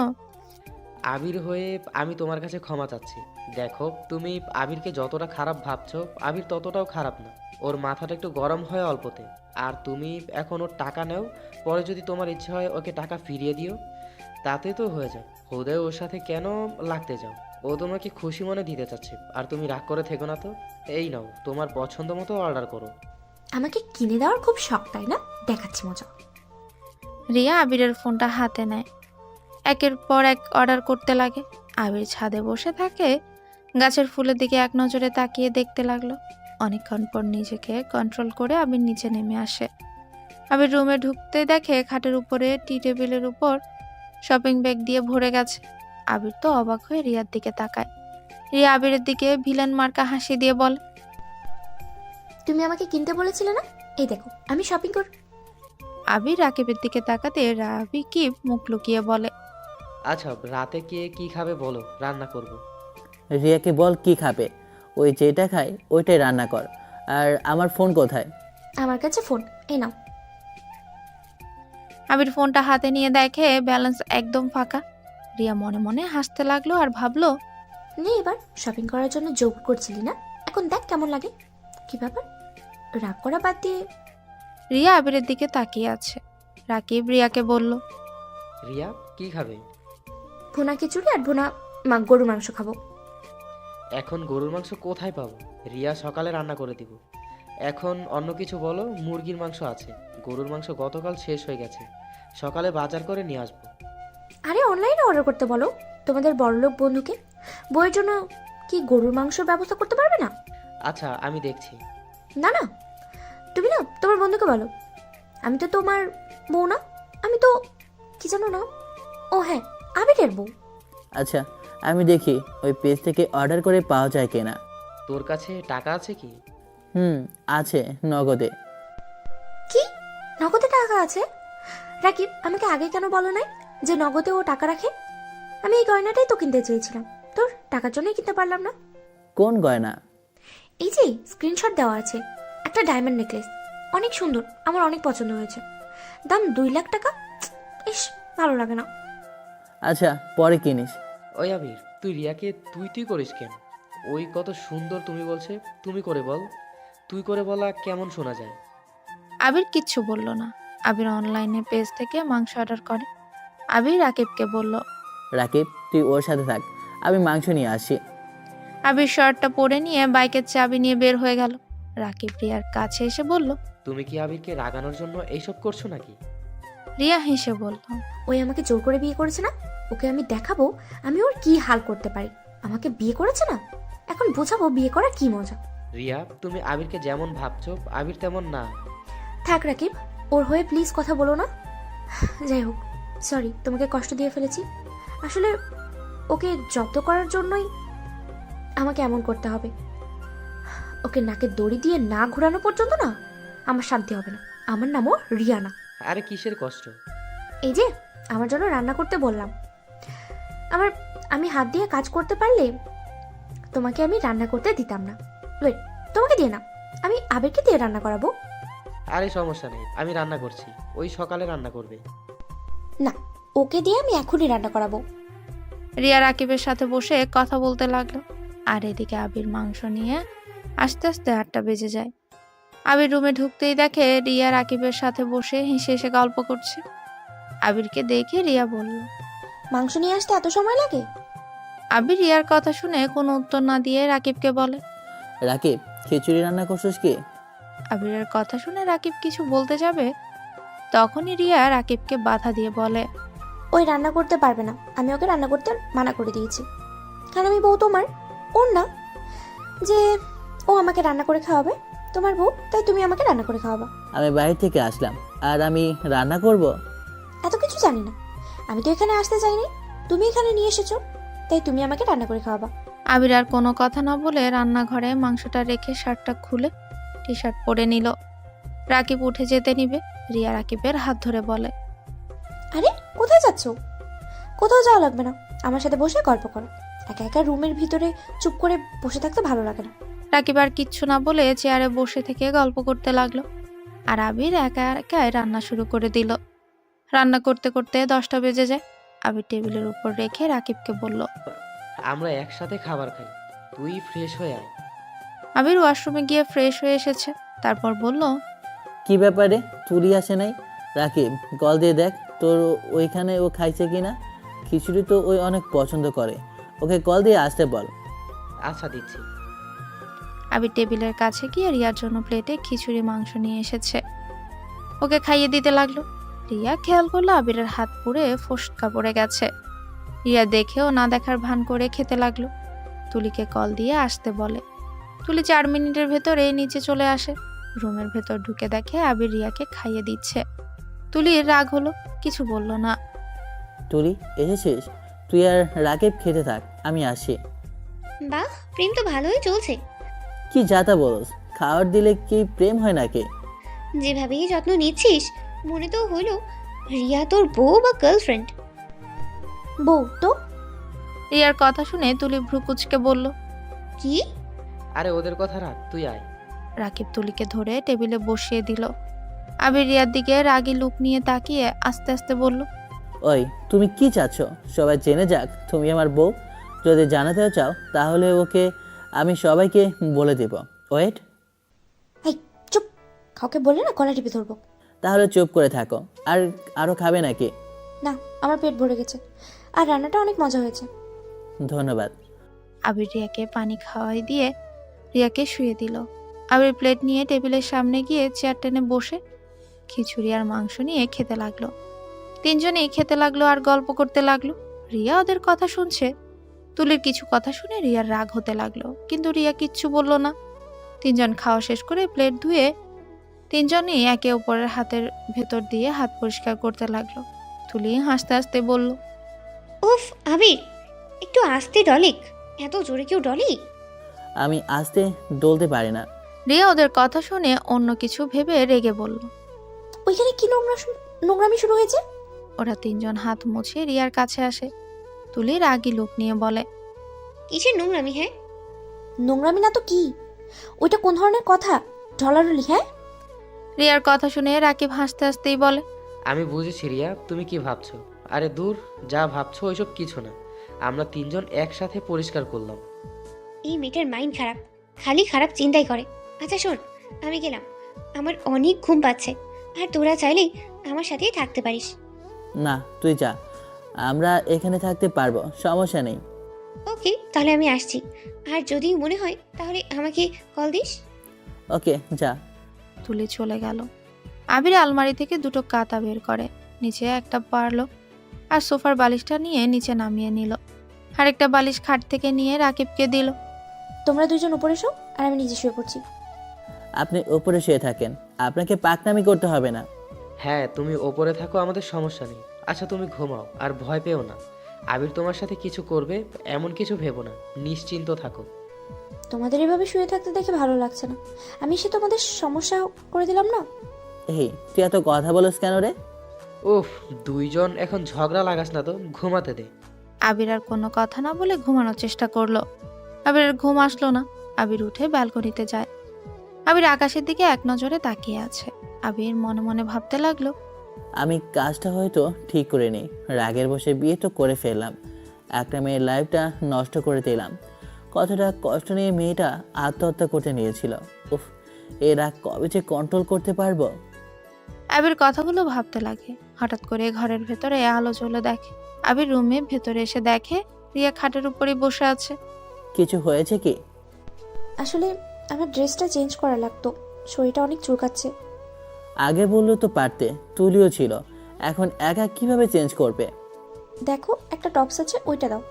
আবির হয়ে আমি তোমার কাছে ক্ষমা চাচ্ছি। দেখো, তুমি আবিরকে যতটা খারাপ ভাবছো, আবির ততটাও খারাপ না। ওর মাথাটা একটু গরম হয় অল্পতে। আর তুমি এখন ওর টাকা নাও, পরে যদি তোমার ইচ্ছে হয় ওকে টাকা ফিরিয়ে দিও, তাতে তো হয়ে যায়। হুদয় ওর সাথে কেন লাগতে যাও? ও তোমাকে খুশি মনে দিতে চাচ্ছে, আর তুমি রাগ করে থেকো না তো। এই নাও, তোমার পছন্দ মতো অর্ডার করো। আমাকে কিনে দেওয়ার খুব শখ, তাই না? দেখাচ্ছি মজা। রিয়া আবিরের ফোনটা হাতে নেয়, একের পর এক অর্ডার করতে লাগে। আবির ছাদে বসে থাকে, গাছের ফুলের দিকে এক নজরে তাকিয়ে দেখতে লাগলো। অনেকক্ষণ পর নিজেকে কন্ট্রোল করে আবির নিচে নেমে আসে। আবির রুমে ঢুকতে দেখে খাটের উপরে টি টেবিলের উপর শপিং ব্যাগ দিয়ে ভরে গেছে। আবির তো অবাক হয়ে রিয়ার দিকে তাকায়। রিয়া আবিরের দিকে ভিলেন মার্কা হাসি দিয়ে বলে, তুমি আমাকে কিনতে বলেছিলে না? এই দেখো, আমি শপিং কর। আবির রাকিবের দিকে তাকাতে রাকিব মুখ লুকিয়ে বলে, আচ্ছা, রাতে কে কি খাবে বলো, রান্না করব। রিয়াকে বল কি খাবে, ওই যেটা খায় ওইটাই রান্না কর। আর আমার ফোন কোথায়? আমার কাছে ফোন, এই নাও। আবির ফোনটা হাতে নিয়ে দেখে ব্যালেন্স একদম ফাঁকা। রিয়া মনে মনে হাসতে লাগলো আর ভাবলো, নে, এবার শপিং করার জন্য জোর করছিলি না, এখন দেখ কেমন লাগে। কি ব্যাপার, রাগ করা বাদ দিয়ে? রিয়া আবিরের দিকে তাকিয়ে আছে। রাকিব রিয়াকে বলল, রিয়া, কি খাবে? ভুনা খিচুড়ি আর ভুনা গরুর মাংস খাবো। এখন গরুর মাংস কোথায় পাবো? রিয়া সকালে রান্না করে দিব। এখন অন্য কিছু বলো। মুরগির মাংস আছে, গরুর মাংস গতকাল শেষ হয়ে গেছে, সকালে বাজার করে নিয়ে আসবো। আরে অনলাইনে অর্ডার করতে বলো তোমাদের বড়লোক বন্ধুকে। বইয়ের জন্য কি গরুর মাংস ব্যবস্থা করতে পারবে না? আচ্ছা, আমি দেখছি। না না, তুমি না তোমার বন্ধুকে বলো। আমি তো তোমার বউ না, আমি তো কি জানো না। ও হ্যাঁ, আবিরের বউ। আচ্ছা, আমি দেখি ওই পেজ থেকে অর্ডার করে পাওয়া যায় কিনা। তোর কাছে টাকা আছে কি? আছে, নগদে। কি, নগদে টাকা আছে? রাকিব, আমাকে আগে কেন বলো নাই যে নগদে ও টাকা রাখে? আমি এই গয়নাটাই তো কিনতে চেয়েছিলাম, তোর টাকার জন্যই কিনতে পারলাম না। কোন গয়না? এই যে স্ক্রিনশট দেওয়া আছে, একটা ডায়মন্ড নেকলেস, অনেক সুন্দর, আমার অনেক পছন্দ হয়েছে। দাম 2 লাখ টাকা। ইস, ভালো লাগে না। আচ্ছা, পরে কিনিস। ওই আবির, তুই রিয়াকে তুই তুই করিস কেন? ওই কত সুন্দর তুমি বলছে, তুমি করে বল। তুই করে বলা কেমন শোনা যায়? আবির কিচ্ছু বলল না। আবির অনলাইনে পেজ থেকে মাংস অর্ডার করে। আবির রাকিবকে বলল, রাকিব, তুই ওর সাথে থাক, আমি মাংস নিয়ে আসি। আবির শার্টটা পরে নিয়ে বাইকের চাবি নিয়ে বের হয়ে গেল। রাকিব রিয়ার কাছে এসে বলল, তুমি কি আবিরকে রাগানোর জন্য এইসব করছো নাকি? রিয়া হেসে বলল, ওই আমাকে জোর করে বিয়ে করেছে না, ওকে আমি দেখাবো আমি ওর কি হাল করতে পারি। আমাকে বিয়ে করেছে না, এখন বোঝাবো বিয়ে করা কি মজা। রিয়া, তুমি আবিরকে যেমন ভাবছো আবির তেমন না। থাক রাকিব, ওর হয়ে প্লিজ কথা বলো না। যাই হোক, সরি তোমাকে কষ্ট দিয়ে ফেলেছি। আসলে ওকে জব্দ করার জন্যই আমাকে এমন করতে হবে। ওকে নাকে দড়ি দিয়ে না ঘোরানো পর্যন্ত না আমার শান্তি হবে না। আমার নামও রিয়ানা। আরে কিসের কষ্ট? এই যে আমার জন্য রান্না করতে বললাম, আমি হাত দিয়ে কাজ করতে পারলে তোমাকে আমি রান্না করতে দিতাম না। ওয়েট, তোমাকে দিয়ে না, আমি আবিরকে দিয়ে রান্না করাবো। আরে সমস্যা নেই, আমি রান্না করছি, ওই সকালে রান্না করবে। না, ওকে দিয়ে আমি এখনই রান্না করাবো। রিয়া রাকিবের সাথে বসে কথা বলতে লাগলো। আর এদিকে আবির মাংস নিয়ে আস্তে আস্তে 8টা বেজে যায়। আবির রুমে ঢুকতেই দেখে রিয়া রাকিবের সাথে বসে হেসে হেসে গল্প করছে। আবিরকে দেখে রিয়া বলল। মাংস নিয়ে আসতে এত সময় লাগে? আবির রিয়ার কথা শুনে কোনো উত্তর না দিয়ে রাকিবকে বলে। রাকিব, খিচুড়ি রান্না করছিস কি? আবিরের কথা শুনে রাকিব কিছু বলতে যাবে, তখনই রিয়া রাকিবকে বাধা দিয়ে বলে। ওই রান্না করতে পারবে না, আমি ওকে রান্না করতে মানা করে দিয়েছি। কারণ আমি বউ তোমার, ওর না যে ও আমাকে রান্না করে খাওয়াবে। তোমার বউ, তাই তুমি আমাকে রান্না করে খাওয়াবা। আমি বাইরে থেকে আসলাম আর আমি রান্না করব? এত কিছু জানি না, আমি তো এখানে আসতে চাইনি, তুমি এখানে নিয়ে এসেছো, তাই তুমি আমাকে রান্না করে খাওয়াবা। আবির আর কোনো কথা না বলে রান্নাঘরে মাংসটা রেখে শার্টটা খুলে টি শার্ট পরে নিল। রাকিব উঠে যেতে নিবে, রিয়া রাকিবের হাত ধরে বলে। আরে কোথায় যাচ্ছো? কোথাও যাওয়া লাগবে না, আমার সাথে বসে গল্প করো। একা একা রুমের ভিতরে চুপ করে বসে থাকতে ভালো লাগে না। রাকিব আর কিচ্ছু না বলে চেয়ারে বসে থেকে গল্প করতে লাগলো। আর আবির একা একাই রান্না শুরু করে দিল। রান্না করতে করতে 10টা বেজে যায়। আবির টেবিলের উপর রেখে রাকিবকে বলল। আমরা একসাথে খাবার খাই, তুই ফ্রেশ হয়ে আয়। আবির ওয়াশরুমে গিয়ে ফ্রেশ হয়ে এসেছে, তারপর বলল। কি ব্যাপারে তুলি আসে নাই? রাকিব, কল দিয়ে দেখ তোর ওইখানে ও খাইছে কিনা। খিচুড়ি তো ওই অনেক পছন্দ করে, ওকে কল দিয়ে আসতে বল। আচ্ছা, দিচ্ছি। আবির টেবিলের কাছে গিয়ে রিয়ার জন্য প্লেটে খিচুড়ি মাংস নিয়ে এসেছে, ওকে খাইয়ে দিতে লাগলো। রিয়া খেয়াল করলো আবিরের হাত পুড়ে ফোসকা পড়ে গেছে। রিয়া দেখেও না দেখার ভান করে খেতে লাগলো। তুলিকে কল দিয়ে আসতে বলে। তুলি 4 মিনিটের ভেতরে নিচে চলে আসে। রুমের ভেতর ঢুকে দেখে আবির রিয়াকে খাইয়ে দিচ্ছে। তুলির রাগ হলো, কিছু বলল না। তুলি এসেছিস? তুই আর রাকিব খেতে থাক, আমি আসি। বাহ, প্রেম তো ভালোই চলছে। কি যাতা বলস? খাবার দিলে কি প্রেম হয় নাকি? যেভাবেই যত্ন নিচ্ছিস, মনে তো হলো রিয়া তোর বউ বা গার্লফ্রেন্ড। বউ তো। রিয়ার কথা শুনে তুলি ভ্রুকুচকে বলল। কি? আরে ওদের কথা রাখ, তুই আয়। রাকিব তুলিকে ধরে টেবিলে বসিয়ে দিল। আবির রিয়ার দিকে রাগী লুক নিয়ে তাকিয়ে আস্তে আস্তে বলল। ওই, তুমি কি চাচ্ছ? সবাই জেনে যাক তুমি আমার বউ। যদি জানাতেও চাও তাহলে ওকে আমি সবাইকে বলে দেব। ওয়েট। এই চুপ, কাউকে বললে না গলা টিপে ধরবো। তাহলে চুপ করে থাকো। আর আরো খাবে নাকি? না, আমার পেট ভরে গেছে, আর রান্নাটা অনেক মজা হয়েছে। ধন্যবাদ। আবির রিয়াকে পানি খাওয়াই দিয়ে রিয়াকে শুয়ে দিল। আবির প্লেট নিয়ে টেবিলের সামনে গিয়ে চেয়ার টেনে বসে খিচুড়ি আর মাংস নিয়ে খেতে লাগলো। তিনজনেই খেতে লাগলো আর গল্প করতে লাগলো। রিয়া ওদের কথা শুনছে। তুলির কিছু কথা শুনে রিয়ার রাগ হতে লাগলো, কিন্তু রিয়া কিচ্ছু বলল না। তিনজন খাওয়া শেষ করে প্লেট ধুয়ে তিনজনই একে অপরের হাতের ভেতর দিয়ে হাত পরিষ্কার করতে লাগলো। তুলি হাসতে হাসতে বলল। উফ আবির, একটু আস্তে ডলিক, এত জোরে কেউ ডলি? আমি আসতে ডলতে পারি না। রিয়া ওদের কথা শুনে অন্য কিছু ভেবে রেগে বলল। ওইখানে কি নোংরামি শুরু হয়েছে? ওরা তিনজন হাত মুছে রিয়ার কাছে আসে। তুলি রাগী লোক নিয়ে বলে। কিসের নোংরামি? হ্যাঁ, নোংরামি না তো কি? ওইটা কোন ধরনের কথা? ঢলাঢলি? হ্যাঁ, রিয়ার কথা শুনে রাকিব হাসতে হাসতেই বলে। আমি বুঝেছি রিয়া, তুমি কি ভাবছো। আরে দূর, যা ভাবছো ওইসব কিছু না। আমরা তিনজন একসাথে পরিষ্কার করলাম। এই মেয়েটার মাইন্ড খারাপ, খালি খারাপ চিন্তাই করে। আচ্ছা শোন, আমি গেলাম, আমার অনেক ঘুম পাচ্ছে, আর তোরা চাইলেই আমার সাথেই থাকতে পারিস। না, তুই যা, আমরা এখানে থাকতে পারবো, সমস্যা নেই। ওকে, তাহলে আমি আসছি, আর যদি মনে হয় তাহলে আমাকে কল দিস। ওকে, যা। তুলি চলে গেল। আবির আলমারি থেকে 2টো কাঁথা বের করে, নিচে একটা পারলো আর সোফার বালিশটা নিয়ে নিচে নামিয়ে নিল। আরেকটা বালিশ খাট থেকে নিয়ে রাকিবকে দিল। তোমরা দুইজন উপরে এসো, আর আমি নিজে শুয়ে পড়ছি। আপনি উপরে শুয়ে থাকেন, আপনাকে পাকনামি করতে হবে না। হ্যাঁ, তুমি ওপরে থাকো, আমাদের সমস্যা নেই। আচ্ছা তুমি ঘুমাও, আর ভয় পেও না। আবির তোমার সাথে কিছু করবে এমন কিছু ভেবো না, নিশ্চিন্ত থাকো। তোমাদের এভাবে শুয়ে থাকতে দেখে ভালো লাগছে না। আমি সে তোমাদের সমস্যা করে দিলাম না। এই, তুই এত কথা বলিস কেন রে? উফ, দুইজন এখন ঝগড়া লাগাস না তো, ঘুমাতে দে। আবির আর কোনো কথা না বলে ঘুমানোর চেষ্টা করলো। আবিরের ঘুম আসলো না। আবির উঠে ব্যালকনিতে যায়। আবির আকাশের দিকে এক নজরে তাকিয়ে আছে। আবির মনে মনে ভাবতে লাগলো। আমি কাজটা হয়তো ঠিক করে নিই, রাগের বসে বিয়ে তো করে ফেললাম, একটা মেয়ের লাইফটা নষ্ট করে দিলাম। কতটা কষ্ট নিয়ে মেয়েটা আত্মহত্যা করতে নিয়েছিল। উফ, এই রাগ কবে যে কন্ট্রোল করতে পারবো। আবির কথাগুলো ভাবতে লাগে। হঠাৎ করে ঘরের ভেতরে আলো জ্বলে দেখে। আবির রুমে ভেতরে এসে দেখে রিয়া খাটের উপরেই বসে আছে। কিছু হয়েছে কি? আসলে আমার ড্রেসটা চেঞ্জ করা লাগতো, শরীরটা অনেক চুলকাচ্ছে। আগে বললো তো পারতে, তুলিও ছিল, এখন একা কিভাবে চেঞ্জ করবে? দেখো একটা টপস আছে, ওইটা দাও।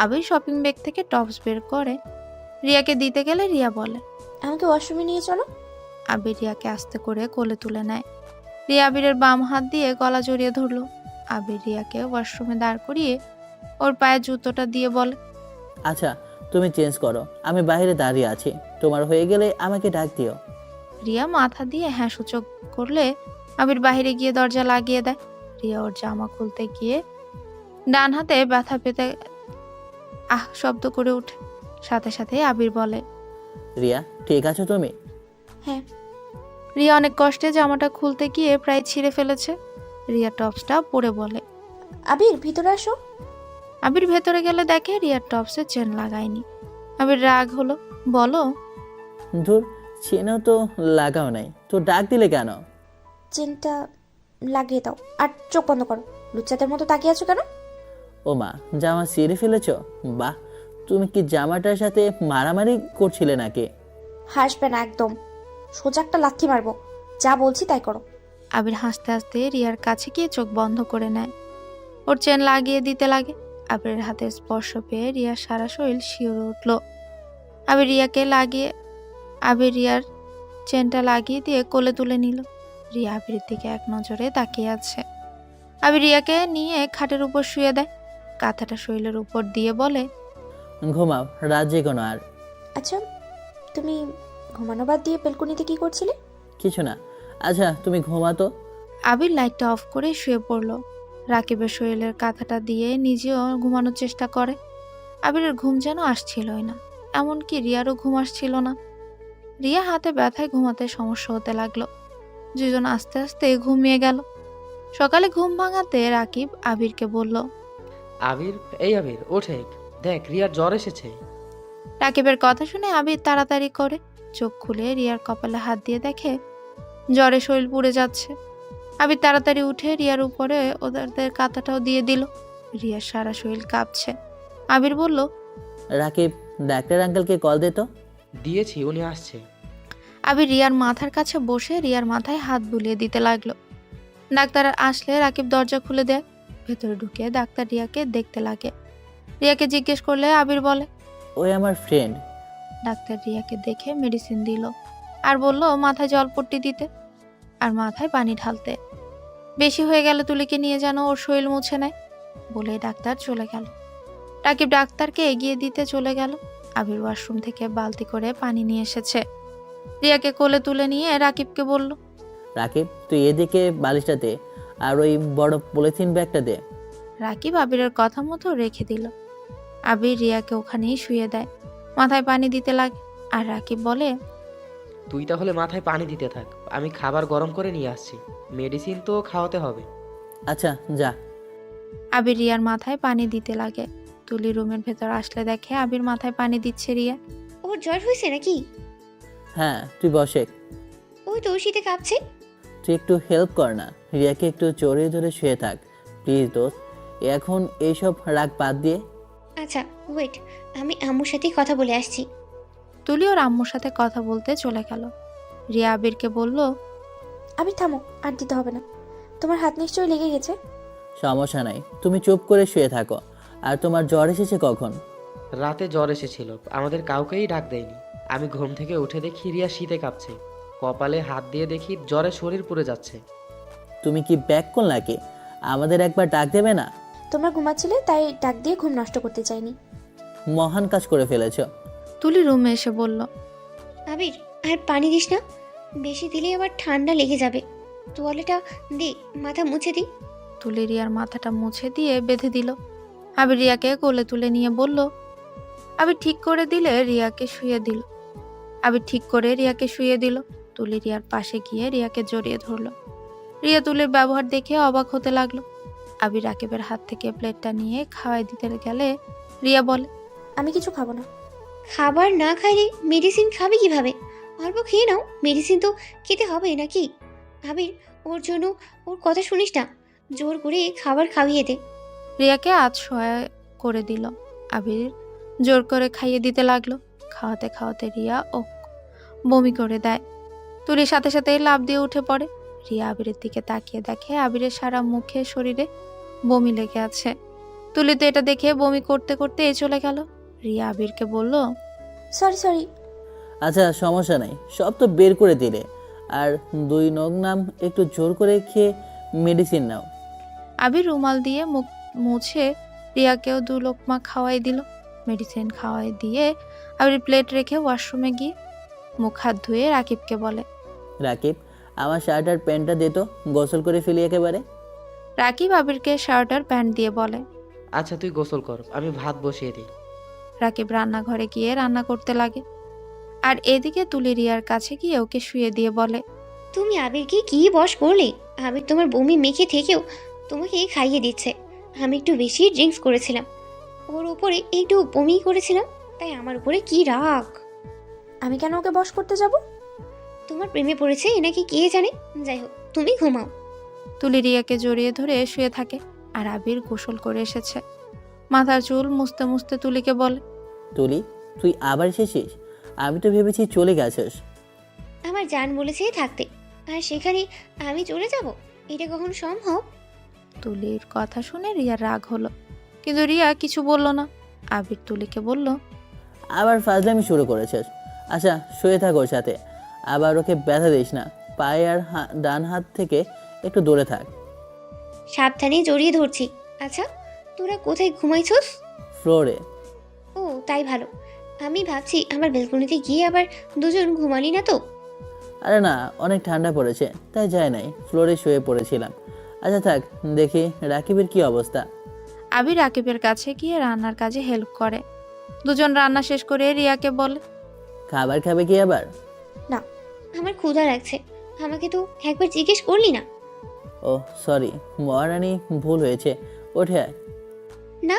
আবির শপিং ব্যাগ থেকে টপস বের করে রিয়াকে দিতে গেলে রিয়া বলে। আমাকে ওয়াশরুমে নিয়ে চলো। আবির রিয়াকে আস্তে করে কোলে তুলে নেয়। রিয়া আবিরের বাম হাত দিয়ে গলা জড়িয়ে ধরলো। আবির রিয়াকে ওয়াশরুমে দাঁড় করিয়ে ওর পায়ে জুতোটা দিয়ে বলে, আচ্ছা তুমি চেঞ্জ করো, আমি বাইরে দাঁড়িয়ে আছি, তোমার হয়ে গেলে আমাকে ডাক দিও। রিয়া মাথা দিয়ে হ্যাঁ সূচক করলে আবির বাইরে গিয়ে দরজা লাগিয়ে দেয়। রিয়া ওর জামা খুলতে গিয়ে ডান হাতে ব্যথা পেতে আহ শব্দ করে ওঠে। সাথে সাথে আবির বলে, রিয়া ঠিক আছো তুমি? হ্যাঁ। রিয়া অনেক কষ্টে জামাটা খুলতে গিয়ে প্রায় ছিঁড়ে ফেলেছে। রিয়া টপসটা পরে বলে। আবির ভিতরে আসো। আবির ভেতরে গেলে দেখে রিয়ার টপসে চেন লাগায়নি। আবির রাগ হলো, বলো, ধুর, চেনও তো লাগাও নাই, তো ডাক দিলে কেন? চেনটা লাগিয়ে দাও আর চোখ বন্ধ করো। লুচ্চাদের মতো তাকিয়ে আছো কেন? ও মা, জামা ছিঁড়ে ফেলেছো? বাহ, তুমি কি জামাটার সাথে মারামারি করছিলে নাকি? হাসবে না একদম, সোজা একটা লাথি মারবো। যা বলছি তাই করো। আবির হাসতে হাসতে রিয়ার কাছে গিয়ে চোখ বন্ধ করে নেয়। ওর চেন লাগিয়ে দিতে লাগে। আবিরের হাতের স্পর্শ পেয়ে রিয়ার সারা শরীর শিউরে উঠল। আবির রিয়ার চেনটা লাগিয়ে দিয়ে কোলে তুলে নিল। রিয়া আবিরের দিকে এক নজরে তাকিয়ে আছে। আবির রিয়াকে নিয়ে খাটের উপর শুয়ে দেয়। কাঁথাটা শরীরের উপর দিয়ে বলে, ঘুমাও, রাত জেগো না আর। আচ্ছা, তুমি ঘুমানো বাদ দিয়ে বেলকনিতে কি করছিলে? কিছু না। আচ্ছা তুমি ঘুমাতো। আবির লাইটটা অফ করে শুয়ে পড়ল। রাকিবের শরীরের কাঁথাটা দিয়ে নিজেও ঘুমানোর চেষ্টা করে। আবিরের ঘুম যেন আসছিলই না, এমনকি রিয়ারও ঘুম আসছিল না। রিয়া হাতে ব্যথায় ঘুমাতে সমস্যা হতে লাগলো। দুজন আস্তে আস্তে ঘুমিয়ে গেল। সকালে ঘুম ভাঙাতে রাকিব আবিরকে বলল। আবির, এই আবির ওঠে, দেখ রিয়ার জ্বর এসেছে। রাকিবের কথা শুনে আবির তাড়াতাড়ি করে চোখ খুলে রিয়ার কপালে হাত দিয়ে দেখে জ্বরে শরীর পুড়ে যাচ্ছে। আবির তাড়াতাড়ি উঠে রিয়ার উপরে ওদের কাঁথাটাও দিয়ে দিল। রিয়ার সারা শরীর কাঁপছে। আবির বলল, রাকিব, ডাক্তার আঙ্কেলকে কল দে তো। দিয়েছি, উনি আসছে। আবির রিয়ার মাথার কাছে বসে রিয়ার মাথায় হাত বুলিয়ে দিতে লাগলো। ডাক্তার আসলে রাকিব দরজা খুলে দেয়। ভেতরে ঢুকে ডাক্তার রিয়াকে দেখতে লাগে। রিয়াকে জিজ্ঞেস করলে আবির বলে, ওই আমার ফ্রেন্ড। ডাক্তার রিয়াকে দেখে মেডিসিন দিল আর বলল মাথায় জলপট্টি দিতে আর মাথায় পানি ঢালতে। বেশি হয়ে গেলে তুলিকে নিয়ে যেন ওর শরীর মুছে নেয় বলে ডাক্তার চলে গেল। রাকিব ডাক্তারকে এগিয়ে দিতে চলে গেল। আবির ওয়াশরুম থেকে বালতি করে পানি নিয়ে এসেছে। রিয়াকে কোলে তুলে নিয়ে রাকিবকে বলল, রাকিব, তুই এদিকে বালিশটা দে আর ওই বড় পলিথিন ব্যাগটা দে। রাকিব আবিরের কথা মতো রেখে দিল। আবির রিয়াকে ওখানেই শুয়ে দেয়, মাথায় পানি দিতে লাগে। আর রাকিব বলে, তুই তাহলে মাথায় পানি দিতে থাক, আমি খাবার গরম করে নিয়ে আসছি। মেডিসিন তো খাওয়াতে হবে। আচ্ছা যা। আবির রিয়ার মাথায় পানি দিতে লাগে। তুলি রুমের ভেতর আসলে দেখে আবির মাথায় পানি দিচ্ছে রিয়া। ওর জ্বর হয়েছে নাকি? হ্যাঁ তুই বসে, ওই তো শীতে কাঁপছে। তুই একটু হেল্প কর না, রিয়াকে একটু জড়িয়ে ধরে শুয়ে থাক প্লিজ দোস্ত। এখন এইসব রাগ বাদ দিয়ে। আচ্ছা ওয়েট, আমি আম্মুর সাথে কথা বলে আসছি। তুলি ওর আম্মুর সাথে কথা বলতে চলে গেল। রিয়া আবিরকে বলল, আবির থামো, আর দিতে হবে না। তোমার হাত নিশ্চয়ই লেগে গেছে। সমস্যা নাই, তুমি চুপ করে শুয়ে থাকো। আর তোমার জ্বর এসেছে কখন? রাতে জ্বর এসেছিল, আমাদের কাউকেই ডাক দেয়নি। আমি ঘুম থেকে উঠে দেখি রিয়া শীতে কাঁপছে, কপালে হাত দিয়ে দেখি জ্বরে শরীর পুড়ে যাচ্ছে। তুমি কি ব্যাক কল নাকি? আমাদের একবার ডাক দেবে না? তোমরা ঘুমাচ্ছিলে তাই ডাক দিয়ে ঘুম নষ্ট করতে চাইনি। মহান কাজ করে ফেলেছো। তুলি রুমে এসে বলল, আবির আর পানি দিস না, বেশি দিলে আবার ঠান্ডা লেগে যাবে। তোয়ালেটা দে, মাথা মুছে দি। তুলি রিয়ার মাথাটা মুছে দিয়ে বেঁধে দিল। আবির রিয়াকে কোলে তুলে নিয়ে বলল, আবির ঠিক করে রিয়াকে শুয়ে দিল। তুলি রিয়ার পাশে গিয়ে রিয়াকে জড়িয়ে ধরল। রিয়া তুলির ব্যবহার দেখে অবাক হতে লাগলো। আবির রাকিবের হাত থেকে প্লেটটা নিয়ে খাওয়াই দিতে গেলে রিয়া বলে, আমি কিছু খাবো না। খাবার না খাইলে মেডিসিন খাবি কিভাবে? অল্প খেয়ে নাও, মেডিসিন তো খেতে হবে নাকি? আবির, ওর জন্য ওর কথা শুনিস না, জোর করে খাবার খাইয়ে দে। রিয়াকে আজ সহায় করে দিল। আবির জোর করে খাইয়ে দিতে লাগলো। খাওয়াতে খাওয়াতে রিয়া বমি করে দেয়। তুলির সাথে সাথেই লাফ দিয়ে উঠে পড়ে। রিয়া আবিরের দিকে তাকিয়ে দেখে আবিরের সারা মুখে শরীরে বমি লেগে আছে। তুলি তো এটা দেখে বমি করতে করতে চলে গেল। রিয়া আবিরকে বলল, সরি সরি। আচ্ছা সমস্যা নেই, সব তো বের করে দিলে। আর 2 নগ নাম একটু জোর করে খেয়ে মেডিসিন নাও। আবির রুমাল দিয়ে মুখ মুছে রিয়াকেও 2 লোকমা খাওয়াই দিল। মেডিসিন খাওয়াই দিয়ে আবির প্লেট রেখে ওয়াশরুমে গিয়ে মুখ হাত ধুয়ে রাকিবকে বলে, রাকিব, আমার শার্ট আর প্যান্টটা দে তো, গোসল করে ফেলি একেবারে। রাকিব আবিরকে শার্ট আর প্যান্ট দিয়ে বলে। আচ্ছা তুই গোসল কর, আমি ভাত বসিয়ে দিই। রাকিব রান্নাঘরে গিয়ে রান্না করতে লাগে। আর এদিকে তুলি রিয়ার কাছে গিয়ে ওকে শুয়ে দিয়ে বলে, তুমি আবিরকে কি বশ করলে? আবির তোমার বমি মেখে থেকেও তোমাকে খাইয়ে দিচ্ছে। আমি একটু বেশি ড্রিঙ্কস করেছিলাম, ওর উপরে একটু বমি করেছিলাম, তাই আমার উপরে কি রাগ। আমি কেন ওকে বশ করতে যাব? তোমার প্রেমে পড়েছে নাকি কে জানে। যাই হোক, তুমি ঘুমাও। তুলি রিয়াকে জড়িয়ে ধরে শুয়ে থাকে। আর আবির গোসল করে এসেছে। মাথার চুল মুছতে মুছতে তুলিকে বলে, তুলি, তুই আবার এসেছিস? আমি তো ভেবেছি চলে গেছিস। আমার জান বলেছে থাকতে, আর সেখানে আমি চলে যাব? এটা কখনো সম্ভব? তুলির কথা শুনে রিয়ার রাগ হলো, কিন্তু রিয়া কিছু বলল না। আবির তুলিকে বলল, আবার ফাজলামি শুরু করেছিস। আচ্ছা শুয়ে থাক ওর সাথে, আবার ওকে ব্যথা দিস না। পায়ে আর ডান হাত থেকে একটু দূরে থাক। সাবধানে জড়িয়ে ধরছি। আচ্ছা, তোরা কোথায় ঘুমাইছস? ফ্লোরে। ও তাই ভালো। আমি ভাবছি আমার ব্যালকনিতে গিয়ে আবার দুজন ঘুমালি না তো। আরে না, অনেক ঠান্ডা পড়েছে তাই যায় নাই, ফ্লোরে শুয়ে পড়েছিলাম। আচ্ছা থাক, দেখি রাকিবের কি অবস্থা। আবির রাকিবের কাছে গিয়ে রান্নার কাজে হেল্প করে। দুজন রান্না শেষ করে রিয়াকে বলে, খাবার খাবে কি আবার? আমার ক্ষুধা লাগছে, আমাকে তো একবার জিজ্ঞেস করলি না। ও সরি মহারানী, ভুল হয়েছে, ওঠে আয়। না,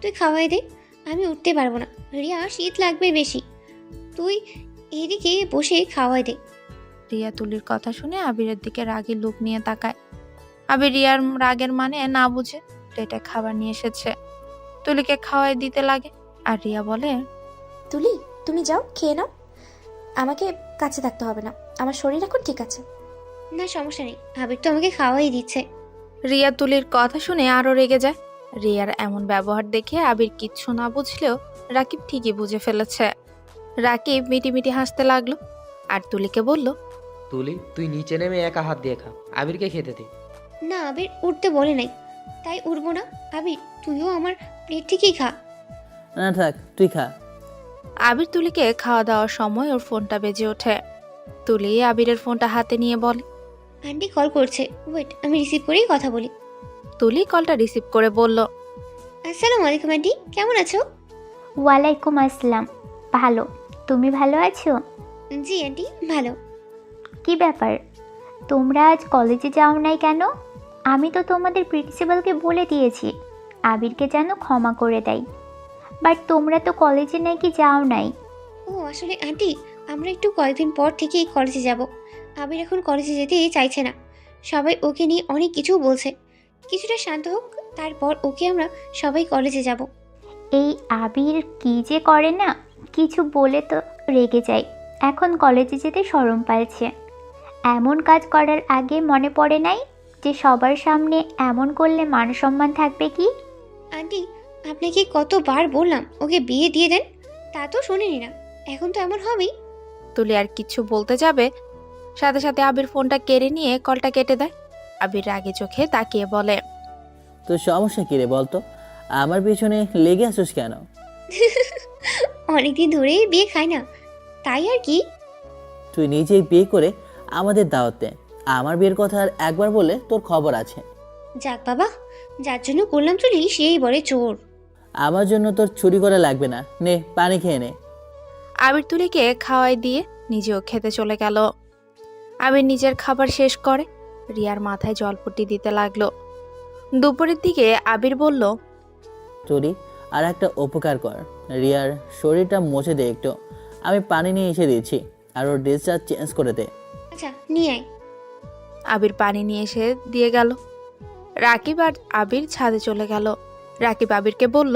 তুই খাওয়াই দে, আমি উঠতে পারবো না। রিয়া, শীত লাগবে বেশি, তুই এদিকে বসে খাওয়াই দে। রিয়া তুলির কথা শুনে আবিরের দিকে রাগী লুক নিয়ে তাকায়। আবির রিয়ার রাগের মানে না বুঝে প্লেটে খাবার নিয়ে এসেছে। তুলিকে খাওয়াই দিতে লাগে। আর রিয়া বলে, তুলি, তুমি যাও খেয়ে নাও, আমাকে কাছে থাকতে হবে না, আমার শরীর এখন ঠিক আছে। না সমস্যা নেই, আবির তো আমাকে খাওয়াই দিচ্ছে। রিয়া তুলির কথা শুনে আরো রেগে যায়। রিয়ার এমন ব্যবহার দেখে আবির কিচ্ছু না বুঝলেও রাকিব ঠিকই বুঝে ফেলেছে। রাকিব মিটিমিটি হাসতে লাগলো আর তুলিকে বলল, তুলি, তুই নিচে নেমে একা হাত দিয়ে খা, আবিরকে খেতে দে। না, আবির উঠতে বলে নাই, তাই উঠবো না। আবির, তুইও আমার প্লেট থেকেই খা। না থাক, তুই খা। আবির তুলিকে খাওয়া দাওয়ার সময় ওর ফোনটা বেজে ওঠে। তুলি আবিরের ফোনটা হাতে নিয়ে বলে, আন্টি কল করছে, ওয়েট, আমি রিসিভ করেই কথা বলি। তুলি কলটা রিসিভ করে বলল, আসসালামু আলাইকুম আন্টি, কেমন আছো? ওয়ালাইকুম আসসালাম। ভালো, তুমি ভালো আছো? জি আন্টি, ভালো। কি ব্যাপার, তোমরা আজ কলেজে যাও নাই কেন? আমি তো তোমাদের প্রিন্সিপালকে বলে দিয়েছি আবিরকে যেন ক্ষমা করে দেয়, বাট তোমরা তো কলেজে নাকি যাও নাই। ও আসলে আন্টি, আমরা একটু কয়েকদিন পর থেকেই কলেজে যাব। আবির এখন কলেজে যেতে চাইছে না, সবাই ওকে নিয়ে অনেক কিছু বলছে। কিছুটা শান্ত হোক, তারপর ওকে আমরা সবাই কলেজে যাব। এই আবির কি যে করে না, কিছু বলে তো রেগে যায়। এখন কলেজে যেতে শরম পাচ্ছে। এমন কাজ করার আগে মনে পড়ে নাই যে সবার সামনে এমন করলে মান সম্মান থাকবে কি? আন্টি, আপনাকে কতবার বললাম ওকে বিয়ে দিয়ে দেন, তা তো শোনেনি না, এখন তো এমন হবেই। তুলি আর কিছু বলতে যাবে, সাথে সাথে আবির ফোনটা কেড়ে নিয়ে কলটা কেটে দেয়। আবির রাগে চোখে তাকিয়ে বলে, তোর সমস্যা কি রে বলতো? আমার পিছনে লেগে আসিস কেন? অনেকদিন ধরে বিয়ে খাই না, তাই আর কি। তুই নিজেই বিয়ে করে আমাদের দাওয়াত দে। আমার বিয়ের কথা আর একবার বলে তোর খবর আছে। যাক বাবা, যার জন্য করলাম চুরি সেই বলে চোর। আমার জন্য তোর চুরি করা লাগবে না, নে পানি খেয়ে নে। আবির তুলিকে খাওয়াই দিয়ে নিজেও খেতে চলে গেল। আবির নিজের খাবার শেষ করে রিয়ার মাথায় জলপট্টি দিতে লাগলো। দুপুরের দিকে আবির বলল, তুলি, আর একটা উপকার কর, রিয়ার শরীরটা মুছে দে একটু। আমি পানি নিয়ে এসে দিচ্ছি, আর ওর ড্রেসটা চেঞ্জ করে দে। আচ্ছা নিয়ে আয়। আবির পানি নিয়ে এসে দিয়ে গেল। রাকিব আর আবির ছাদে চলে গেল। রাকিব আবিরকে বলল,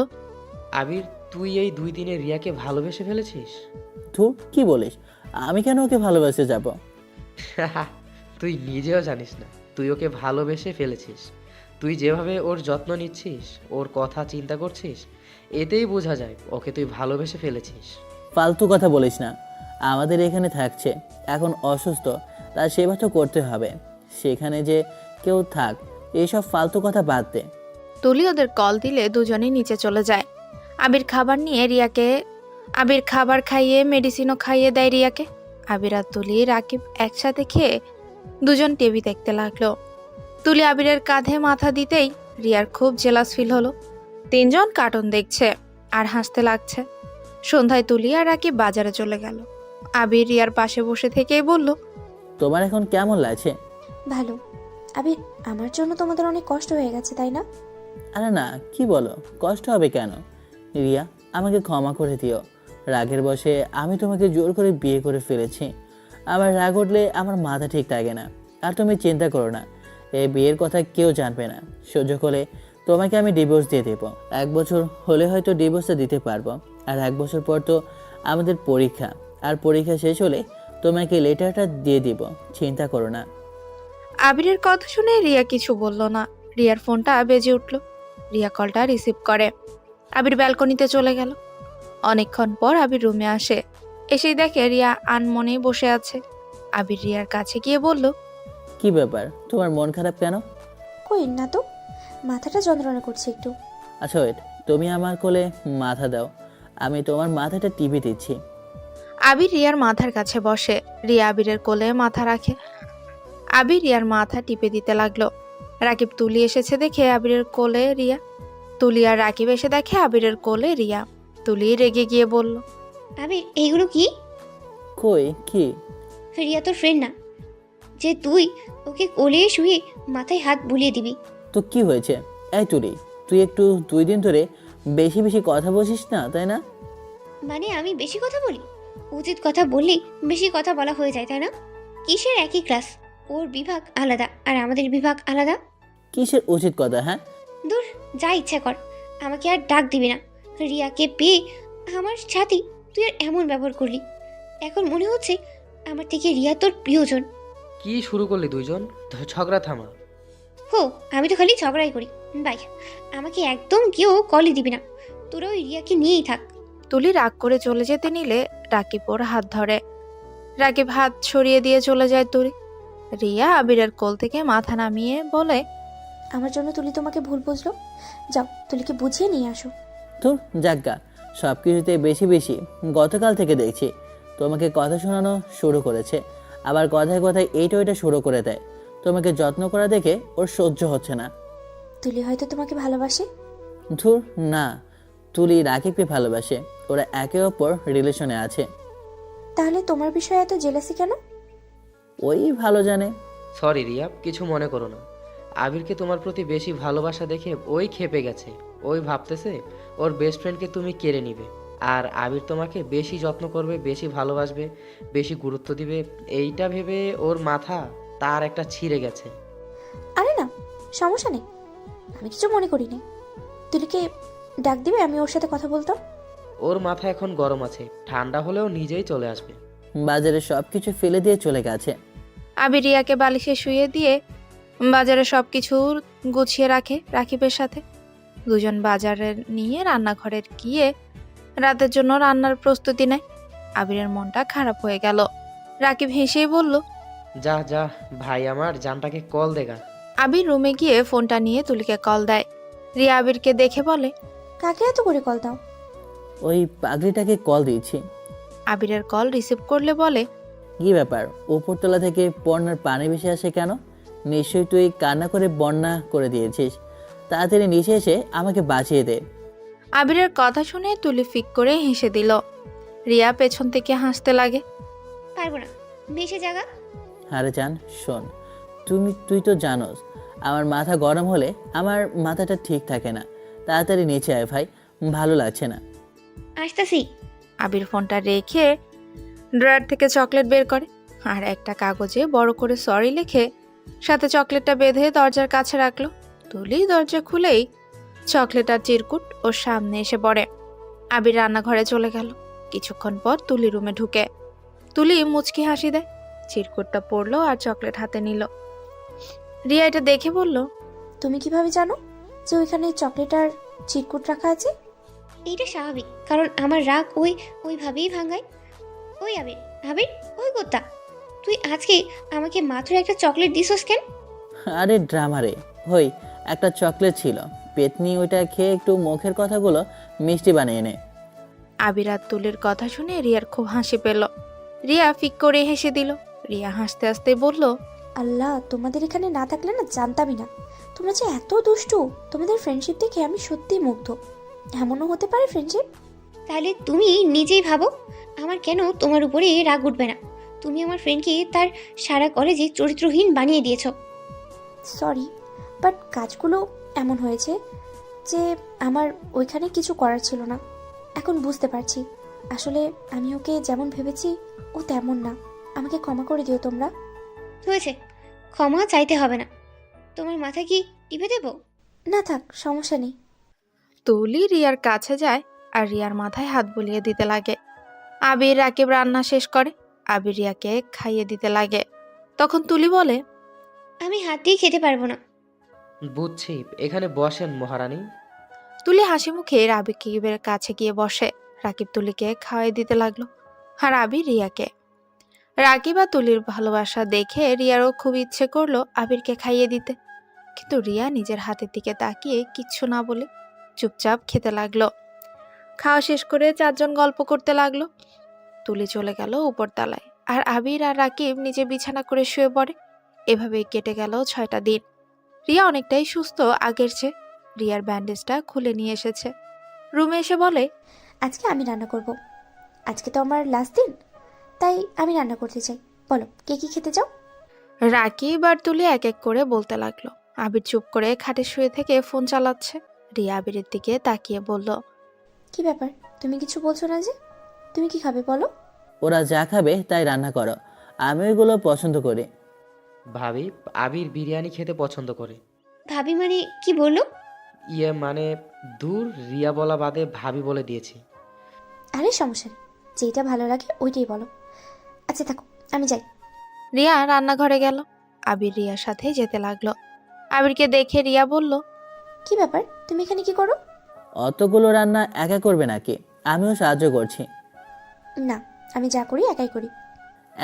আবির, তুই এই 2 দিনে রিয়াকে ভালোবেসে ফেলেছিস? ধুর, কি বলিস? আমি কেন ওকে ভালোবেসে যাব? তুই নিজেও জানিস না তুই ওকে ভালোবেসে ফেলেছিস। তুই যেভাবে ওর যত্ন নিচ্ছিস, ওর কথা চিন্তা করছিস, এতেই বোঝা যায় ওকে তুই ভালোবেসে ফেলেছিস। ফালতু কথা বলিস না। আমাদের এখানে থাকছে, এখন অসুস্থ, তার সেবা তো করতে হবে। সেখানে যে কেউ থাক, এইসব ফালতু কথা বাদ দে। তুলি ওদের কল দিলে দুজনেই নিচে চলে যায়। আবির খাবার খাইয়ে মেডিসিনও খাইয়ে দেয় রিয়াকে। আবির আর তুলি রাকিব একসাথে খেয়ে দুজন টিভি দেখতে লাগলো। তুলি আবিরের কাঁধে মাথা দিতেই রিয়ার খুব জেলাস ফিল হলো। তিনজন কার্টুন দেখছে আর হাসতে লাগছে। সন্ধ্যায় তুলি আর রাকিব বাজারে চলে গেল। আবির রিয়ার পাশে বসে থেকেই বলল, তোমার এখন কেমন লাগছে? ভালো। আবির, আমার জন্য তোমাদের অনেক কষ্ট হয়ে গেছে, তাই না? আরে না, কি বলো, কষ্ট হবে কেন? রিয়া, আমাকে ক্ষমা করে দিও। রাগের বশে আমি তোমাকে জোর করে বিয়ে করে ফেলেছি। আমার রাগ উঠলে আমার মাথা ঠিক থাকে না। আর তুমি চিন্তা করো না, এই বিয়ের কথা কেউ জানবে না। সুযোগ হলে তোমাকে আমি ডিভোর্স দিয়ে দেবো। 1 বছর হলে হয়তো ডিভোর্সটা দিতে পারবো। আর 1 বছর পর তো আমাদের পরীক্ষা, আর পরীক্ষা শেষ হলে তোমাকে লেটারটা দিয়ে দিব। চিন্তা করো না। আবিরের কথা শুনে রিয়া কিছু বলল না। রিয়ার ফোনটা বেজে উঠল। রিয়া কলটা রিসিভ করে। আবির ব্যালকনিতে চলে গেল। অনেকক্ষণ পর আবির রুমে আসে। এসেই দেখে রিয়া আনমনেই বসে আছে। আবির রিয়ার কাছে গিয়ে বলল, কি ব্যাপার, তোমার মন খারাপ কেন? কই না তো, মাথাটা যন্ত্রণা করছে একটু। আচ্ছা ওয়েট, তুমি আমার কোলে মাথা দাও, আমি তোমার মাথাটা টিপে দিচ্ছি। আবির রিয়ার মাথার কাছে বসে। রিয়া আবিরের কোলে মাথা রাখে। আবির রিয়ার মাথা টিপে দিতে লাগলো। রাকিব তুলি এসেছে দেখে আবিরের কোলে রিয়া। তুলি আর রাকিব এসে দেখে আবিরের কোলে রিয়া। তুলি রেগে গিয়ে বলল, আবির এইগুলো কি? কই কি? রিয়া তোর ফ্রেন্ড না যে তুই ওকে কোলে শুয়ে মাথায় হাত বুলিয়ে দিবি? তো কি হয়েছে? এই তুলি, তুই একটু 2 দিন ধরে বেশি বেশি কথা বলছিস না, তাই না? মানে আমি বেশি কথা বলি? উচিত কথা বললেই বেশি কথা বলা হয়ে যায়, তাই না? কিসের একই ক্লাস, ওর বিভাগ আলাদা আর আমাদের বিভাগ আলাদা। কিসের উচিত কথা? হ্যাঁ, দূর, যা ইচ্ছা কর, আমাকে আর ডাক দিবি না। রিয়াকে পেয়ে আমার সাথে তুই আর এমন ব্যবহার করলি। এখন মনে হচ্ছে আমার থেকে রিয়া তোর প্রিয়জন। কি শুরু করলি দুইজন? ঝগড়া থামা। হো, আমি তো খালি ঝগড়াই করি। বাই, আমাকে একদম কেউ কলই দিবি না। তোরা ওই রিয়াকে নিয়েই থাক। তুলি রাগ করে চলে যেতে নিলে রাকিব ওর হাত ধরে। রাকিব হাত সরিয়ে দিয়ে চলে যায় তুলি। রিয়া আবিরের কোল থেকে মাথা নামিয়ে বলে, আমার জন্য তুলি তোমাকে ভুল বুঝলো। যাও, তুলিকে বুঝিয়ে নিয়ে আসো। তোর যাজ্ঞা, সব কিছুতে বেশি বেশি গতকাল থেকে দেখছি তোমাকে কথা শোনানো শুরু করেছে। আবার কথায় কথায় এইটা ওইটা শুরু করে দেয়। তোমাকে যত্ন করা দেখে ওর সহ্য হচ্ছে না। তুলি হয়তো তোমাকে ভালোবাসে। ধুর না, তুলি রাকিবকে ভালোবাসে। ওরা একে অপর রিলেশনে আছে। তাহলে তোমার বিষয়ে এত জেলাসি কেন? ওই ভালো জানে। সরি রিয়া, কিছু মনে করো না। আবিরকে তোমার প্রতি বেশি ভালোবাসা দেখে ওই ক্ষেপে গেছে। ওই ভাবতেছে ওর বেস্ট ফ্রেন্ডকে তুমি কেড়ে নিবে। আর আবির তোমাকে বেশি যত্ন করবে, বেশি ভালোবাসবে, বেশি গুরুত্ব দিবে, এইটা ভেবে ওর মাথা তার একটা ছিঁড়ে গেছে। আরে না, সমস্যা নেই, আমি কিছু মনে করিনি। তুলিকে ডাক দিবে, আমি ওর সাথে কথা বলতাম। ওর মাথা এখন গরম আছে, ঠান্ডা হলেও নিজেই চলে আসবে। বাজারে সব কিছু ফেলে দিয়ে চলে গেছে। আবির রিয়াকে বালিশে শুয়ে দিয়ে বাজারে সবকিছু গুছিয়ে রাখে রাকিবের সাথে। দুজন বাজারে নিয়ে রান্নাঘরে গিয়ে রাতের জন্য রান্নার প্রস্তুতি নেয়। আবিরের মনটা খারাপ হয়ে গেল। রাকিব হেসেই বলল, যা যা ভাই, আমার জানটাকে কল দেগা। আবির রুমে গিয়ে ফোনটা নিয়ে তুলিকে কল দেয়। রিয়া আবিরকে দেখে বলে, কাকে এত করে কল দাও? ওই পাগড়িটাকে কল দিয়েছি। আবিরের কল রিসিভ করলে বলে, কি ব্যাপার, উপরতলা থেকে বন্যার পানি ভেসে আসে কেন? নিশ্চয়ই তুই কান্না করে বন্যা করে দিয়েছিস। তাড়াতাড়ি নিচে এসে আমাকে বাঁচিয়ে দে। আবিরের কথা শুনে তুলি ফিক করে হেসে দিল। রিয়া পেছন থেকে হাসতে লাগে। পারবো না, বেশি জায়গা। আরে জান শোন, তুই তো জানোস আমার মাথা গরম হলে আমার মাথাটা ঠিক থাকে না। তাড়াতাড়ি নিচে আয় ভাই, ভালো লাগছে না। আসতাছি। আবির ফোনটা রেখে ড্রয়ার থেকে চকলেট বের করে আর একটা কাগজে বড় করে সরি লিখে সাথে চকলেটটা বেঁধে দরজার কাছে রাখলো। তুলি দরজা খুলেই চকলেট আর চিরকুট ওর সামনে এসে পড়ে। আবির রান্নাঘরে চলে গেল। কিছুক্ষণ পর তুলি রুমে ঢুকে। তুলি মুচকি হাসি দেয়, চিরকুটটা পড়লো আর চকলেট হাতে নিল। রিয়া এটা দেখে বলল, তুমি কিভাবে জানো যে ওইখানে চকলেট আর চিরকুট রাখা আছে? এইটা স্বাভাবিক, কারণ আমার রাগ ওইভাবেই ভাঙায়। ওই আবির, আবির, ওই কোত্তা, তুই আজকে আমাকে মাত্র একটা চকলেট দিছস কেন? আরে ড্রামারে, হই একটা চকলেট ছিল, পেতনি ওইটা খেয়ে একটু মুখের কথাগুলো মিষ্টি বানিয়ে নে। আবির আর তুলির কথা শুনে রিয়ার খুব হাসি পেল। রিয়া ফিক করে হেসে দিল। রিয়া হাসতে হাসতে বলল, আল্লাহ, তোমাদের এখানে না থাকলে না জানতামই না তোমরা যে এত দুষ্টু। তোমাদের ফ্রেন্ডশিপ দেখে আমি সত্যিই মুগ্ধ। এমনও হতে পারে ফ্রেন্ডশিপ? তাহলে তুমি নিজেই ভাবো, আমার কেন তোমার উপরে রাগ উঠবে না? তুমি আমার ফ্রেন্ডকে তার সারা কলেজে চরিত্রহীন বানিয়ে দিয়েছো। সরি, বাট কাজগুলো এমন হয়েছে যে আমার ওইখানে কিছু করার ছিল না। এখন বুঝতে পারছি আসলে আমি ওকে যেমন ভেবেছি ও তেমন না। আমাকে ক্ষমা করে দিও তোমরা। হয়েছে, ক্ষমা চাইতে হবে না। তোমার মাথা কি টিপে দেবো? না থাক, সমস্যা নেই। তুলি রিয়ার কাছে যায় আর রিয়ার মাথায় হাত বুলিয়ে দিতে লাগে। আবির রাকিব রান্না শেষ করে আবির রিয়াকে খাইয়ে দিতে লাগে। তখন তুলি বলে, আমি হাত দিয়ে খেতে পারবো না। বুঝছি, এখানে বসেন মহারানী। তুলি হাসি মুখে রাকিবের কাছে গিয়ে বসে। রাকিব তুলিকে খাওয়াই দিতে লাগলো, আর আবির রিয়াকে। রাকিব আর তুলির ভালোবাসা দেখে রিয়ারও খুব ইচ্ছে করলো আবিরকে খাইয়ে দিতে, কিন্তু রিয়া নিজের হাতের দিকে তাকিয়ে কিচ্ছু না বলে চুপচাপ খেতে লাগলো। খাওয়া শেষ করে চারজন গল্প করতে লাগলো। তুলি চলে গেল উপরতলায়, আর আবির আর রাকিব নিজে বিছানা করে শুয়ে পড়ে। এভাবেই কেটে গেল 6টা দিন। রিয়া অনেকটাই সুস্থ আগের চেয়ে। রিয়ার ব্যান্ডেজটা খুলে নিয়ে এসেছে। রুমে এসে বলে, আজকে আমি রান্না করব। আজকে তো আমার লাস্ট দিন, তাই আমি রান্না করতে চাই। বলো কে কি খেতে চাও? রাকিব আর তুলি এক এক করে বলতে লাগলো। আবির চুপ করে খাটে শুয়ে থেকে ফোন চালাচ্ছে। রিয়া আবিরের দিকে তাকিয়ে বলল, কি ব্যাপার, তুমি কিছু বলছো না যে? তুমি কি খাবে বলো? ওরা যা খাবে তাই রান্না করো, আমি ওইগুলো পছন্দ করি। ভাবি, আবির বিরিয়ানি খেতে পছন্দ করে। ভাবি মানে কি বললো? ইয়ে মানে, দূর, রিয়া বলা বাদে ভাবি বলে দিয়েছি। আরে সমস্যা নেই, যেটা ভালো লাগে ওইটাই বলো। আচ্ছা থাকো, আমি যাই। রিয়া রান্নাঘরে গেল। আবির রিয়ার সাথে যেতে লাগলো। আবিরকে দেখে রিয়া বলল, কি ব্যাপার, তুমি এখানে কি করো? অতগুলো রান্না একা করবে নাকি? আমিও সাহায্য করছি। না, আমি যা করি একাই করি।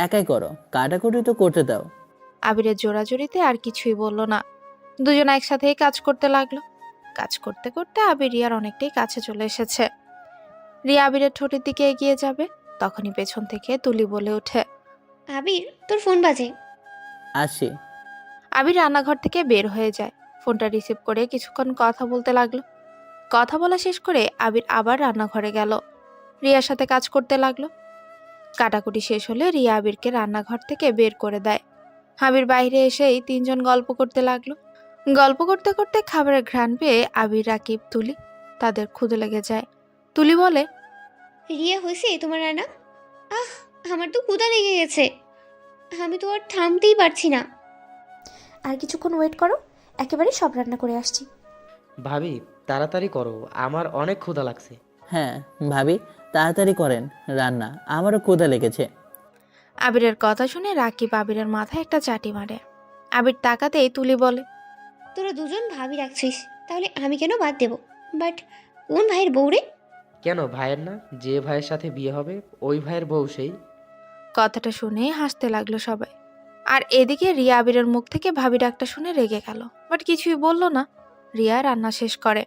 একাই করো, কাটাকুটি তো করতে দাও। আবিরের জোরাজুরিতে আর কিছুই বলল না। দুজন একসাথেই কাজ করতে লাগলো। কাজ করতে করতে আবির রিয়ার অনেকটাই কাছে চলে এসেছে। রিয়া আবিরের ঠোঁটের দিকে এগিয়ে যাবে, তখনই পেছন থেকে তুলি বলে ওঠে, আবির, তোর ফোন বাজে। আসি। আবির রান্নাঘর থেকে বের হয়ে যায়। ফোনটা রিসিভ করে কিছুক্ষণ কথা বলতে লাগলো। কথা বলা শেষ করে আবির আবার রান্নাঘরে গেল। রিয়ার সাথে কাজ করতে লাগলো। কাটাকুটি শেষ হলে রিয়া আবিরকে রান্নাঘর থেকে বের করে দেয়। আবির বাইরে এসেই তিনজন গল্প করতে লাগলো। গল্প করতে করতে খাবারের ঘ্রাণ পেয়ে আবির, রাকিব, তুলি তাদের ক্ষুধা লেগে যায়। তুলি বলে, রিয়া, হয়েছে তোমার রান্না? আমার তো ক্ষুধা লেগে গেছে, আমি তো আর থামতেই পারছি না। আর কিছুক্ষণ ওয়েট করো, একেবারে সব রান্না করে আসছি। ভাবি, তাড়াতাড়ি করো, আমার অনেক ক্ষুধা লাগছে। হ্যাঁ ভাবি, তাড়াতাড়ি করেন রান্না, আমারও ক্ষুধা লেগেছে। আবিরের কথা শুনে রাকিব আবিরের মাথায় একটা চাটি মারে। আবির তাকাতেই তুলি বলে, তোরা দুজন ভাবি রাখছিস, তাহলে আমি কেন বাদ দেব? বাট কোন ভাইয়ের বউ রে? কেন ভাইয়ের না? যে ভাইয়ের সাথে বিয়ে হবে ওই ভাইয়ের বউ সেই। কথাটা শুনে হাসতে লাগলো সবাই। আর এদিকে রিয়া আবিরের মুখ থেকে ভাবি ডাকটা শুনে রেগে গেল, বাট কিছুই বলল না। রিয়া রান্না শেষ করে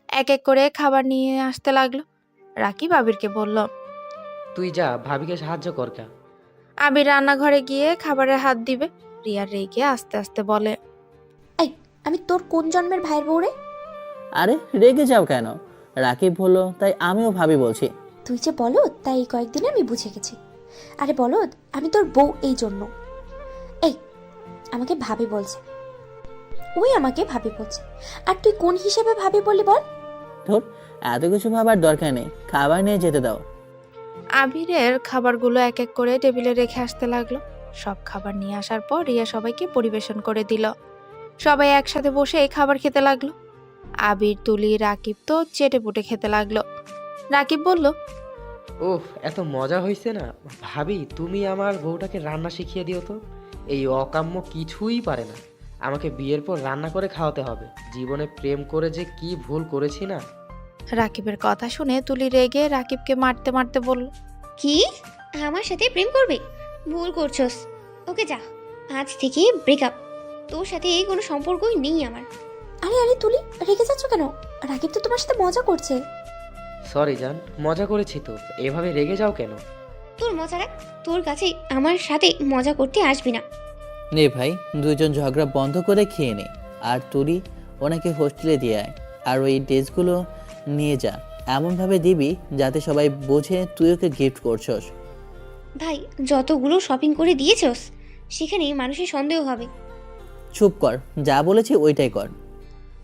এক এক করে খাবার নিয়ে আসতে লাগলো। রাকিব আবিরকে বলল, তুই যা, ভাবিকে সাহায্য কর কা। আবির রান্নাঘরে গিয়ে খাবারে হাত দিবে। রিয়া রেগে আস্তে আস্তে বলে, এই, আমি তোর কোন জন্মের ভাইয়ের বউ রে? আরে রেগে যাও কেন? রাকিব বললো তাই আমিও ভাবি বলছি। তুই যে বলদ, তাই এই কয়েকদিনে আমি বুঝে গেছি। আরে বলদ, আমি তোর বউ এই জন্য। এই, আমাকে ভাবি বলছে, ওই আমাকে ভাবি বলছে, আর তুই কোন হিসেবে ভাবি বললি বল? ধর, এত কিছু ভাবার দরকার নেই, খাবার নিয়ে যেতে দাও। আবিরের খাবারগুলো এক এক করে টেবিলে রেখে আসতে লাগলো। সব খাবার নিয়ে আসার পর রিয়া সবাইকে পরিবেশন করে দিল। সবাই একসাথে বসে খাবার খেতে লাগলো। আবির, তুলি, রাকিব তো চেটে পুটে খেতে লাগলো। রাকিব বলল, ওহ, এত মজা হয়েছে না। ভাবি, তুমি আমার বউটাকে রান্না শিখিয়ে দিও তো। এই অকাম্য কিছুই পারে না। আমাকে বিয়ের পর রান্না করে খাওয়াতে হবে। জীবনে প্রেম করে যে কি ভুল করেছি না। রাকিবের কথা শুনে তুলি রেগে রাকিবকে মারতে মারতে বলল, কি? আমার সাথে প্রেম করবে? ভুল করছস। ওকে যা, আজ থেকে ব্রেকআপ। তোর সাথে কোনো সম্পর্কই নেই আমার। আরে আরে তুলি, রেগে যাচ্ছ কেন? রাকিব তো তোমার সাথে মজা করছে। সরি জান, মজা করেছি তো। এভাবে রেগে যাও কেন? তোর মজা রাখ, তোর কাছে আমার সাথে মজা করতে আসবি না। নে ভাই, দুইজন ঝগড়া বন্ধ করে খেয়ে নে। আর তুলি ওনাকে হোস্টেলে দিয়ে আয়। আর ওই ড্রেসগুলো নিয়ে যা, এমনভাবে দিবি যাতে সবাই বোঝে তুই ওকে গিফট করছস। ভাই, যতগুলো শপিং করে দিয়েছস সেখানে মানুষের সন্দেহ হবে। চুপ কর, যা বলেছি ওইটাই কর।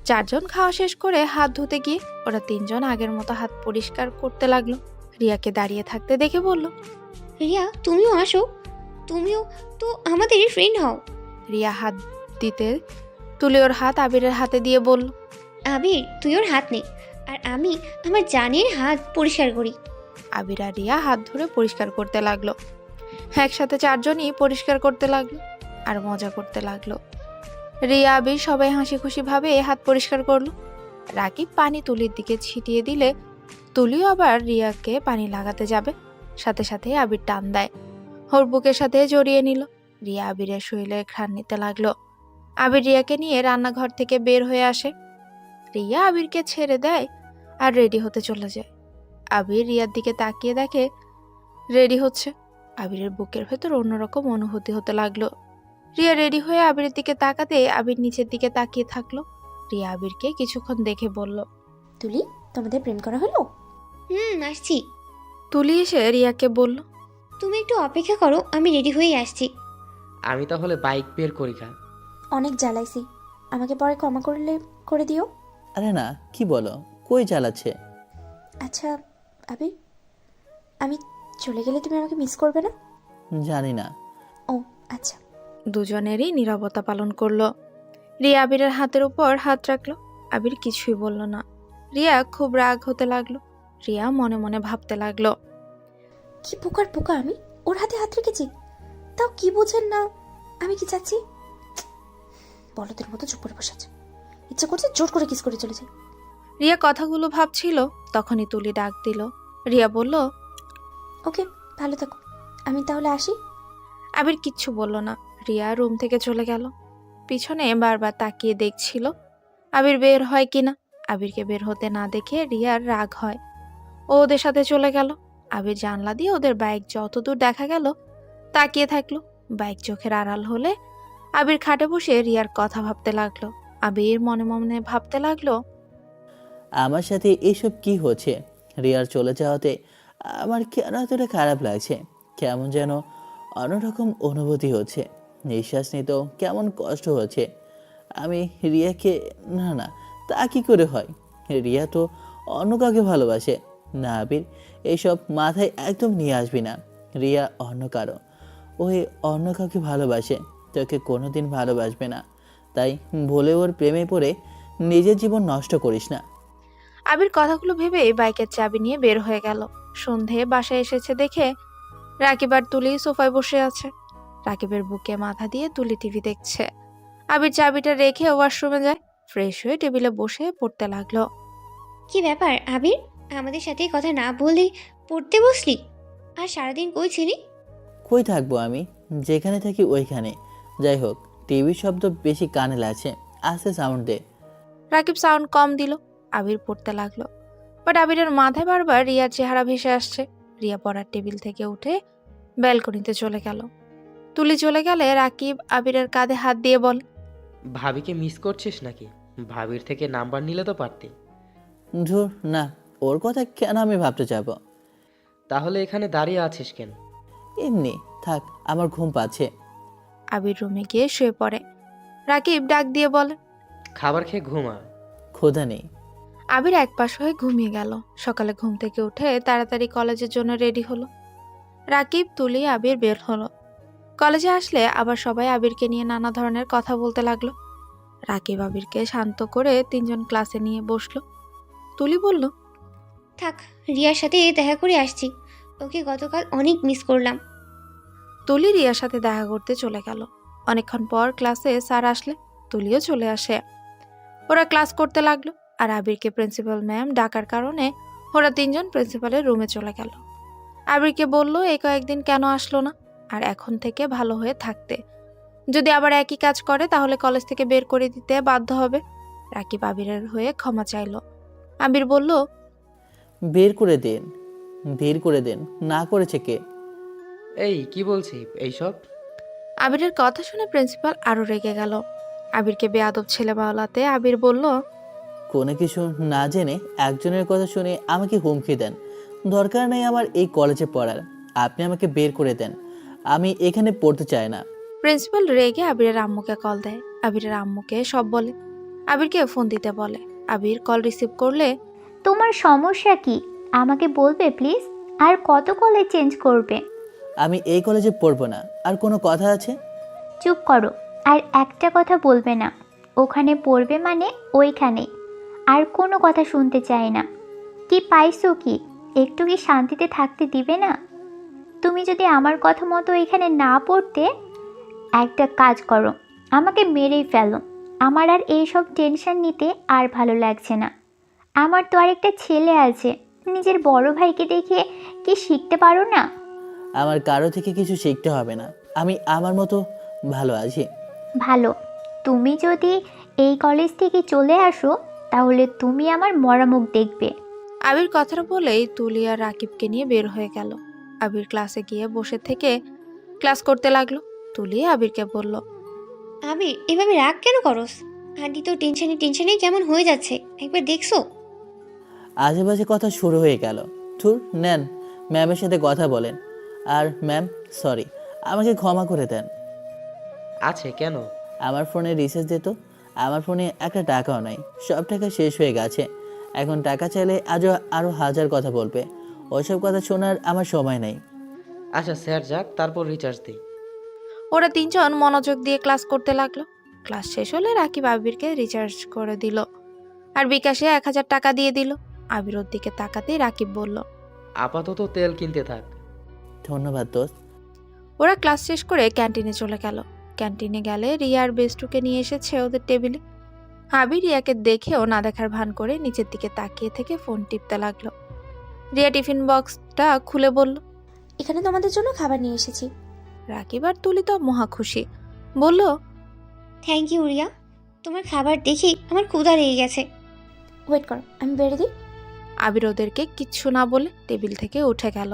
চারজন খাওয়া শেষ করে হাত ধুতে গিয়ে ওরা তিনজন আগের মতো হাত পরিষ্কার করতে লাগলো। রিয়াকে দাঁড়িয়ে থাকতে দেখে বলল, রিয়া, তুমিও আসো। তুমিও তো আমাদের ফ্রেন্ড হও। রিয়া হাত দিতে তুলি ওর হাত আবিরের হাতে দিয়ে বলল, আবির, তুই ওর হাত নে, আর আমি আমার জানের হাত পরিষ্কার করি। আবির আর রিয়া হাত ধরে পরিষ্কার করতে লাগলো। একসাথে চারজনই পরিষ্কার করতে লাগলো আর মজা করতে লাগলো। রিয়া, আবির সবাই হাসি খুশি ভাবে হাত পরিষ্কার করলো। রাকিব পানি তুলির দিকে ছিটিয়ে দিলে তুলিও আবার রিয়াকে পানি লাগাতে যাবে। সাথে সাথে আবির টান দেয়, ওর বুকের সাথে জড়িয়ে নিল। রিয়া আবিরের শরীরে ঘ্রাণ নিতে লাগলো। আবির রিয়াকে নিয়ে রান্নাঘর থেকে বের হয়ে আসে। রিয়া আবিরকে ছেড়ে দেয় আর রেডি হতে চলে যায়। আবির রিয়ার দিকে তাকিয়ে দেখে রেডি হচ্ছে। আবিরের বুকের ভেতর অন্যরকম অনুভূতি হতে লাগলো। রিয়া রেডি হয়ে আবিরের দিকে তাকাতে আবির নিচের দিকে তাকিয়ে থাকলো। রিয়া আবিরকে কিছুক্ষণ দেখে বলল, তুলি, তোমাদের প্রেম করা হলো? আসছি। তুলি এসে রিয়াকে বলল, তুমি একটু অপেক্ষা করো, আমি রেডি হয়ে আসছি। আমি তাহলে বাইক বের করি খা। অনেক জ্বালাইছি, আমাকে পরে ক্ষমা করে দিও। আরে না, কি বলো, কই চালাচ্ছে? আচ্ছা আবির, আমি চলে গেলে তুমি আমাকে মিস করবে না? জানি না। ও আচ্ছা। দুজনেরই নীরবতা পালন করলো। রিয়া আবিরের হাতের উপর হাত রাখলো। আবির কিছুই বলল না। রিয়া খুব রাগ হতে লাগলো। রিয়া মনে মনে ভাবতে লাগলো, কি পোকার পোকা আমি, ওর হাতে হাত রেখেছি, তাও কি বোঝেন না আমি কি চাচ্ছি। বলদের মতো চুপ করে বসে আছে, ইচ্ছা করছে জোর করে কিস করে চলে যাই। রিয়া কথাগুলো ভাবছিল, তখনই তুলি ডাক দিল। রিয়া বলল, ওকে, ভালো থাকো, আমি তাহলে আসি। আবির কিচ্ছু বলল না। রিয়া রুম থেকে চলে গেল। পিছনে বারবার তাকিয়ে দেখছিল আবির বের হয় কিনা। আবিরকে বের হতে না দেখে রিয়ার রাগ হয়। ও ওদের সাথে চলে গেল। আবির জানলা দিয়ে ওদের বাইক যতদূর দেখা গেল তাকিয়ে থাকলো। বাইক চোখের আড়াল হলে আবির খাটে বসে রিয়ার কথা ভাবতে লাগলো। আবির মনে মনে ভাবতে লাগলো, আমার সাথে এসব কি হচ্ছে? রিয়ার চলে যাওয়াতে আমার কেন এতটা খারাপ লাগছে? কেমন যেন অন্যরকম অনুভূতি হচ্ছে। নিঃশ্বাস নিতেও কেমন কষ্ট হচ্ছে। আমি রিয়াকে, না না, তা কি করে হয়? রিয়া তো অন্য কাউকে ভালোবাসে। না আবির, এইসব মাথায় একদম নিয়ে আসবি না। রিয়া অন্য কারো, ওই অন্য কাউকে ভালোবাসে, তোকে কোনোদিন ভালোবাসবে না। তাই বলে ওর প্রেমে পড়ে নিজের জীবন নষ্ট করিস না। আবির কথাগুলো ভেবে বাইকের চাবি নিয়ে বের হয়ে গেল। সন্ধে বাসায় এসেছে দেখে রাকিব আর তুলি সোফায় বসে আছে। রাকিবের বুকে মাথা দিয়ে তুলি টিভি দেখছে। আবির চাবিটা রেখে ওয়াশরুমে যায়। ফ্রেশ হয়ে টেবিলে বসে পড়তে লাগলো। কি ব্যাপার আবির, আমাদের সাথে কথা না বলে পড়তে বসলি? আর সারাদিন কই ছিলি? কই থাকবো আমি, যেখানে থাকি ওইখানে। যাই হোক, টিভির শব্দ বেশি কানে লাগছে, আস্তে সাউন্ড দে। রাকিব সাউন্ড কম দিল। আবির পড়তে লাগলো। বাট আবিরের মাথায় বারবার রিয়ার চেহারা ভেসে আসছে। রিয়া পড়ার টেবিল থেকে উঠে ব্যালকনিতে চলে গেল। তুলি চলে গেলে রাকিব আবিরের কাঁধে হাত দিয়ে বল, ভাবিকে মিস করছিস নাকি? ভাবির থেকে নাম্বার নিলে তো পারতি। ধুর না, ওর কথা কেন আমি ভাবতে যাব? তাহলে এখানে দাঁড়িয়ে আছিস কেন? এমনি থাক, আমার ঘুম পাচ্ছে। আবির রুমে গিয়ে শুয়ে পড়ে। রাকিব ডাক দিয়ে বলে, খাবার খেয়ে ঘুমা। ক্ষুধা নেই। আবির একপাশ হয়ে ঘুমিয়ে গেল। সকালে ঘুম থেকে উঠে তাড়াতাড়ি কলেজের জন্য রেডি হলো। রাকিব, তুলি, আবির বের হলো। কলেজে আসলে আবার সবাই আবিরকে নিয়ে নানা ধরনের কথা বলতে লাগলো। রাকিব আবিরকে শান্ত করে তিনজন ক্লাসে নিয়ে বসলো। তুলি বলল, থাক, রিয়ার সাথে দেখা করে আসছি। ওকে গতকাল অনেক মিস করলাম। তুলি রিয়ার সাথে দেখা করতে চলে গেল। অনেকক্ষণ পর ক্লাসে স্যার আসলে তুলিও চলে আসে। ওরা ক্লাস করতে লাগলো। আর আবিরকে প্রিন্সিপাল ম্যাম ডাকার কারণে ওরা তিনজন প্রিন্সিপালের রুমে চলে গেল। আবিরকে বলল এই কয়েকদিন কেন আসলো না, আর এখন থেকে ভালো হয়ে থাকতে। যদি আবার একই কাজ করে তাহলে কলেজ থেকে বের করে দিতে বাধ্য হবে। রাকিব আবিরের হয়ে ক্ষমা চাইলো। আবির বলল, বের করে দিন, বের করে দিন, না করেছে কে? এই কি বলছি এইসব? আবিরের কথা শুনে প্রিন্সিপাল আরো রেগে গেল। আবিরকে বেয়াদব ছেলে বলাতে আবির বলল, কোনো কিছু না জেনে একজনের কথা শুনে আমাকে হুমকি দেন। দরকার নেই আমার এই কলেজে পড়ার, আপনি আমাকে বের করে দেন, আমি এখানে পড়তে চাই না। প্রিন্সিপাল রেগে আবিরের আম্মুকে কল দেয়। আবিরের আম্মুকে সব বলে। আবিরকে ফোন দিতে বলে। আবির কল রিসিভ করলে, তোমার সমস্যা কি আমাকে বলবে প্লিজ? আর কত কলেজ চেঞ্জ করবে? আমি এই কলেজে পড়বো না। আর কোনো কথা আছে? চুপ করো, আর একটা কথা বলবে না। ওখানে পড়বে মানে ওইখানেই, আর কোনো কথা শুনতে চাই না। কি পাইছো কি? একটু কি শান্তিতে থাকতে দিবে না? তুমি যদি আমার কথা মতো এখানে না পড়তে, একটা কাজ করো, আমাকে মেরেই ফেলো। আমার আর এইসব টেনশন নিতে আর ভালো লাগছে না। আমার তো আরেকটা ছেলে আছে, নিজের বড় ভাইকে দেখে কি শিখতে পারো না? আমার কারো থেকে কিছু শিখতে হবে না, আমি আমার মতো ভালো আছি। ভালো? তুমি যদি এই কলেজ থেকে চলে আসো তাহলে তুমি আমার মরা মুখ দেখবে। আবির কথাটা বলেই তুলি আর রাকিবকে নিয়ে বের হয়ে গেল। আবির ক্লাসে গিয়ে বসে থেকে ক্লাস করতে লাগলো। তুলি আবিরকে বলল, আবির, এভাবে রাগ কেন করস? আন্টি তো টেনশনে টেনশনে কেমন হয়ে যাচ্ছে, একবার দেখছো? আজেবাজে কথা শুরু হয়ে গেল। থুর, নেন, ম্যামের সাথে কথা বলেন। আর ম্যাম, সরি, আমাকে ক্ষমা করে দেন। আছে কেন? আমার ফোনে রিচার্জ দিত, আমার ফোনে একটা টাকাও নাই, সব টাকা শেষ হয়ে গেছে। এখন টাকা চাইলে আরও হাজার কথা বলবে, ওইসব কথা শোনার আমার সময় নেই। আচ্ছা স্যার যাক, তারপর রিচার্জ দিই। ওরা তিনজন মনোযোগ দিয়ে ক্লাস করতে লাগলো। ক্লাস শেষ হলে রাকিব আবিরকে রিচার্জ করে দিল আর বিকাশে 1000 টাকা দিয়ে দিল। আবির ওর দিকে তাকাতেই রাকিব বলল, আপাতত তেল কিনতে থাক। ধন্যবাদ দোস্ত। ওরা ক্লাস শেষ করে ক্যান্টিনে চলে গেল। ক্যান্টিনে গেলে রিয়া আর বেস্টুকে নিয়ে এসেছে ওদের টেবিলে। আবির রিয়াকে দেখেও না দেখার ভান করে নিচের দিকে তাকিয়ে থেকে ফোন টিপতে লাগলো। রিয়া টিফিন বক্সটা খুলে বলল, এখানে তোমাদের জন্য খাবার নিয়ে এসেছি। রাকিব আর তুলি তো মহা খুশি, বলল, থ্যাংক ইউ রিয়া, তোমার খাবার দেখি আমার ক্ষুধা লেগে গেছে। ওয়েট করো, আমি বেড়ে দিই। আবির ওদেরকে কিচ্ছু না বলে টেবিল থেকে উঠে গেল।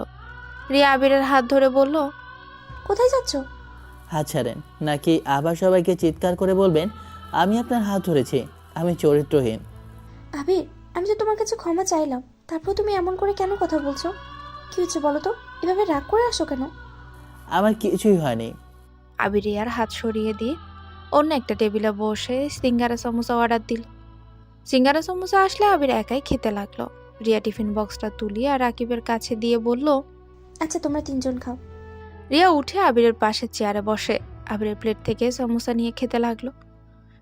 রিয়া আবিরের হাত ধরে বলল, কোথায় যাচ্ছ? হাত ছাড়েন, নাকি আবার সবাইকে চিৎকার করে বলবেন আমি আপনার হাত ধরেছি, আমি চরিত্রহীন। আবির, আমি তো তোমার কাছে ক্ষমা চাইলাম, তারপর তুমি এমন করে কেন কথা বলছো? কি হচ্ছে বলো তো? এভাবে রাগ করে আসো কেন? আমার কিছুই হয়নি। আবির রিয়ার হাত সরিয়ে দিয়ে অন্য একটা টেবিলে বসে সিঙ্গারা সমোসা অর্ডার দিল। সিঙ্গারা সমোসা আসলে আবির একাই খেতে লাগলো। রিয়া টিফিন বক্সটা তুলি আর রাকিবের কাছে দিয়ে বলল, আচ্ছা তোমরা তিনজন খাও। রিয়া উঠে আবিরের পাশে চেয়ারে বসে আবিরের প্লেট থেকে সমোসা নিয়ে খেতে লাগলো।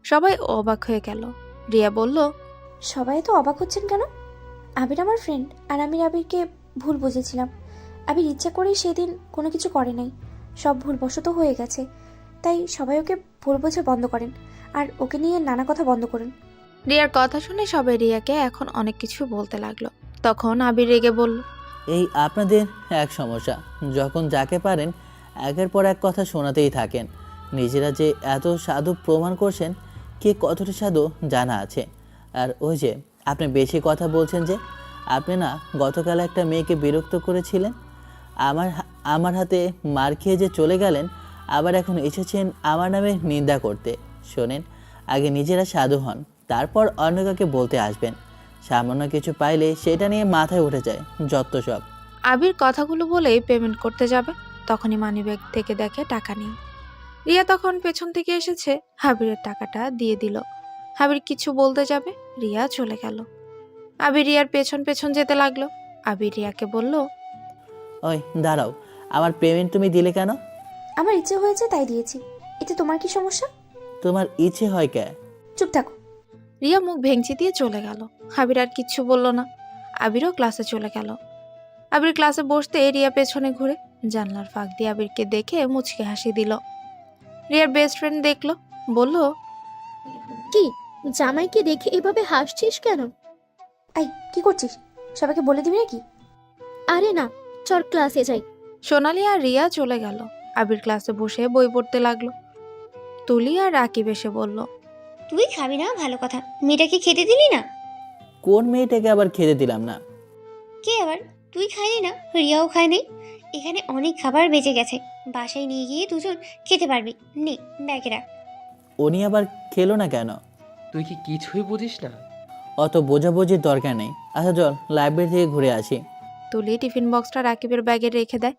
সবাই অবাক হয়ে গেল। রিয়া বলল, সবাই তো অবাক হচ্ছেন কেন? আবির আমার ফ্রেন্ড, আর আমি আবিরকে ভুল বুঝেছিলাম। আবির ইচ্ছা করেই সেদিন কোনো কিছু করে নাই, সব ভুলবশত হয়ে গেছে। তাই সবাই ওকে ভুল বোঝা বন্ধ করেন, আর ওকে নিয়ে নানা কথা বন্ধ করুন। রিয়ার কথা শুনে সবাই রিয়াকে এখন অনেক কিছু বলতে লাগলো। তখন আবির রেগে বলল, এই আপনাদের এক সমস্যা, যখন যাকে পারেন একের পর এক কথা শোনাতেই থাকেন। নিজেরা যে এত সাধু প্রমাণ করছেন, কে কতটা সাধু জানা আছে। আর ওই যে আপনি বেশি কথা বলছেন যে, আপনি না গতকাল একটা মেয়েকে বিরক্ত করেছিলেন, আমার হাতে মার খেয়ে যে চলে গেলেন, আবার এখন এসেছেন আমার নামে নিন্দা করতে। শোনেন, আগে নিজেরা সাধু হন, তারপর অন্য কাউকে বলতে আসবেন। সামান্য কিছু পাইলে সেটা নিয়ে মাথায় উঠে যায় যত সব। আবির কথাগুলো বলেই পেমেন্ট করতে যাবে, তখনই মানিব্যাগ থেকে দেখে টাকা নেই। রিয়া তখন পেছন থেকে এসেছে, হাবিরের টাকাটা দিয়ে দিল। হাবির কিছু বলতে যাবে, রিয়া চলে গেল। আবির রিয়ার পেছন পেছন যেতে লাগলো। আবির রিয়াকে বলল, ওই দাঁড়াও, আমার পেমেন্ট তুমি দিলে কেন? আমার ইচ্ছে হয়েছে তাই দিয়েছি, এতে তোমার কি সমস্যা? তোমার ইচ্ছে হয় কে? চুপ থাকো। রিয়া মুখ ভেঙচি দিয়ে চলে গেল। আবির আর কিচ্ছু বলল না। আবিরও ক্লাসে চলে গেল। আবির ক্লাসে বসতে রিয়া পেছনে ঘুরে জানলার ফাঁক দিয়ে আবিরকে দেখে মুচকে হাসি দিল। রিয়ার বেস্ট ফ্রেন্ড দেখলো, বলল, কি জামাইকে দেখে এভাবে হাসছিস কেন? আই কি করছিস? সবাইকে বলে দিবি নাকি? আরে না, চল ক্লাসে যাই। সোনালি আর রিয়া চলে গেল। আবির ক্লাসে বসে বই পড়তে লাগলো। তুলি আর রাকিব এসে বলল, তুই খাবি না ভালো কথা, মেয়েটাকে খেতে দিলি না? কোন মেয়েটাকে আবার খেতে দিলাম না? কে আবার? তুই খাইনি না, রিয়াও খায়নি। এখানে অনেক খাবার বেঁচে গেছে, বাসায় নিয়ে গিয়ে দুজন খেতে পারবি। নে ব্যাগে রাখ। উনি আবার খেলো না কেন? তুই কি কিছুই বুঝিস না? অত বোঝাবুঝির দরকার নেই। আচ্ছা চল লাইব্রেরি থেকে ঘুরে আসি। তুলি টিফিন বক্সটা রাকিবের ব্যাগে রেখে দেয়।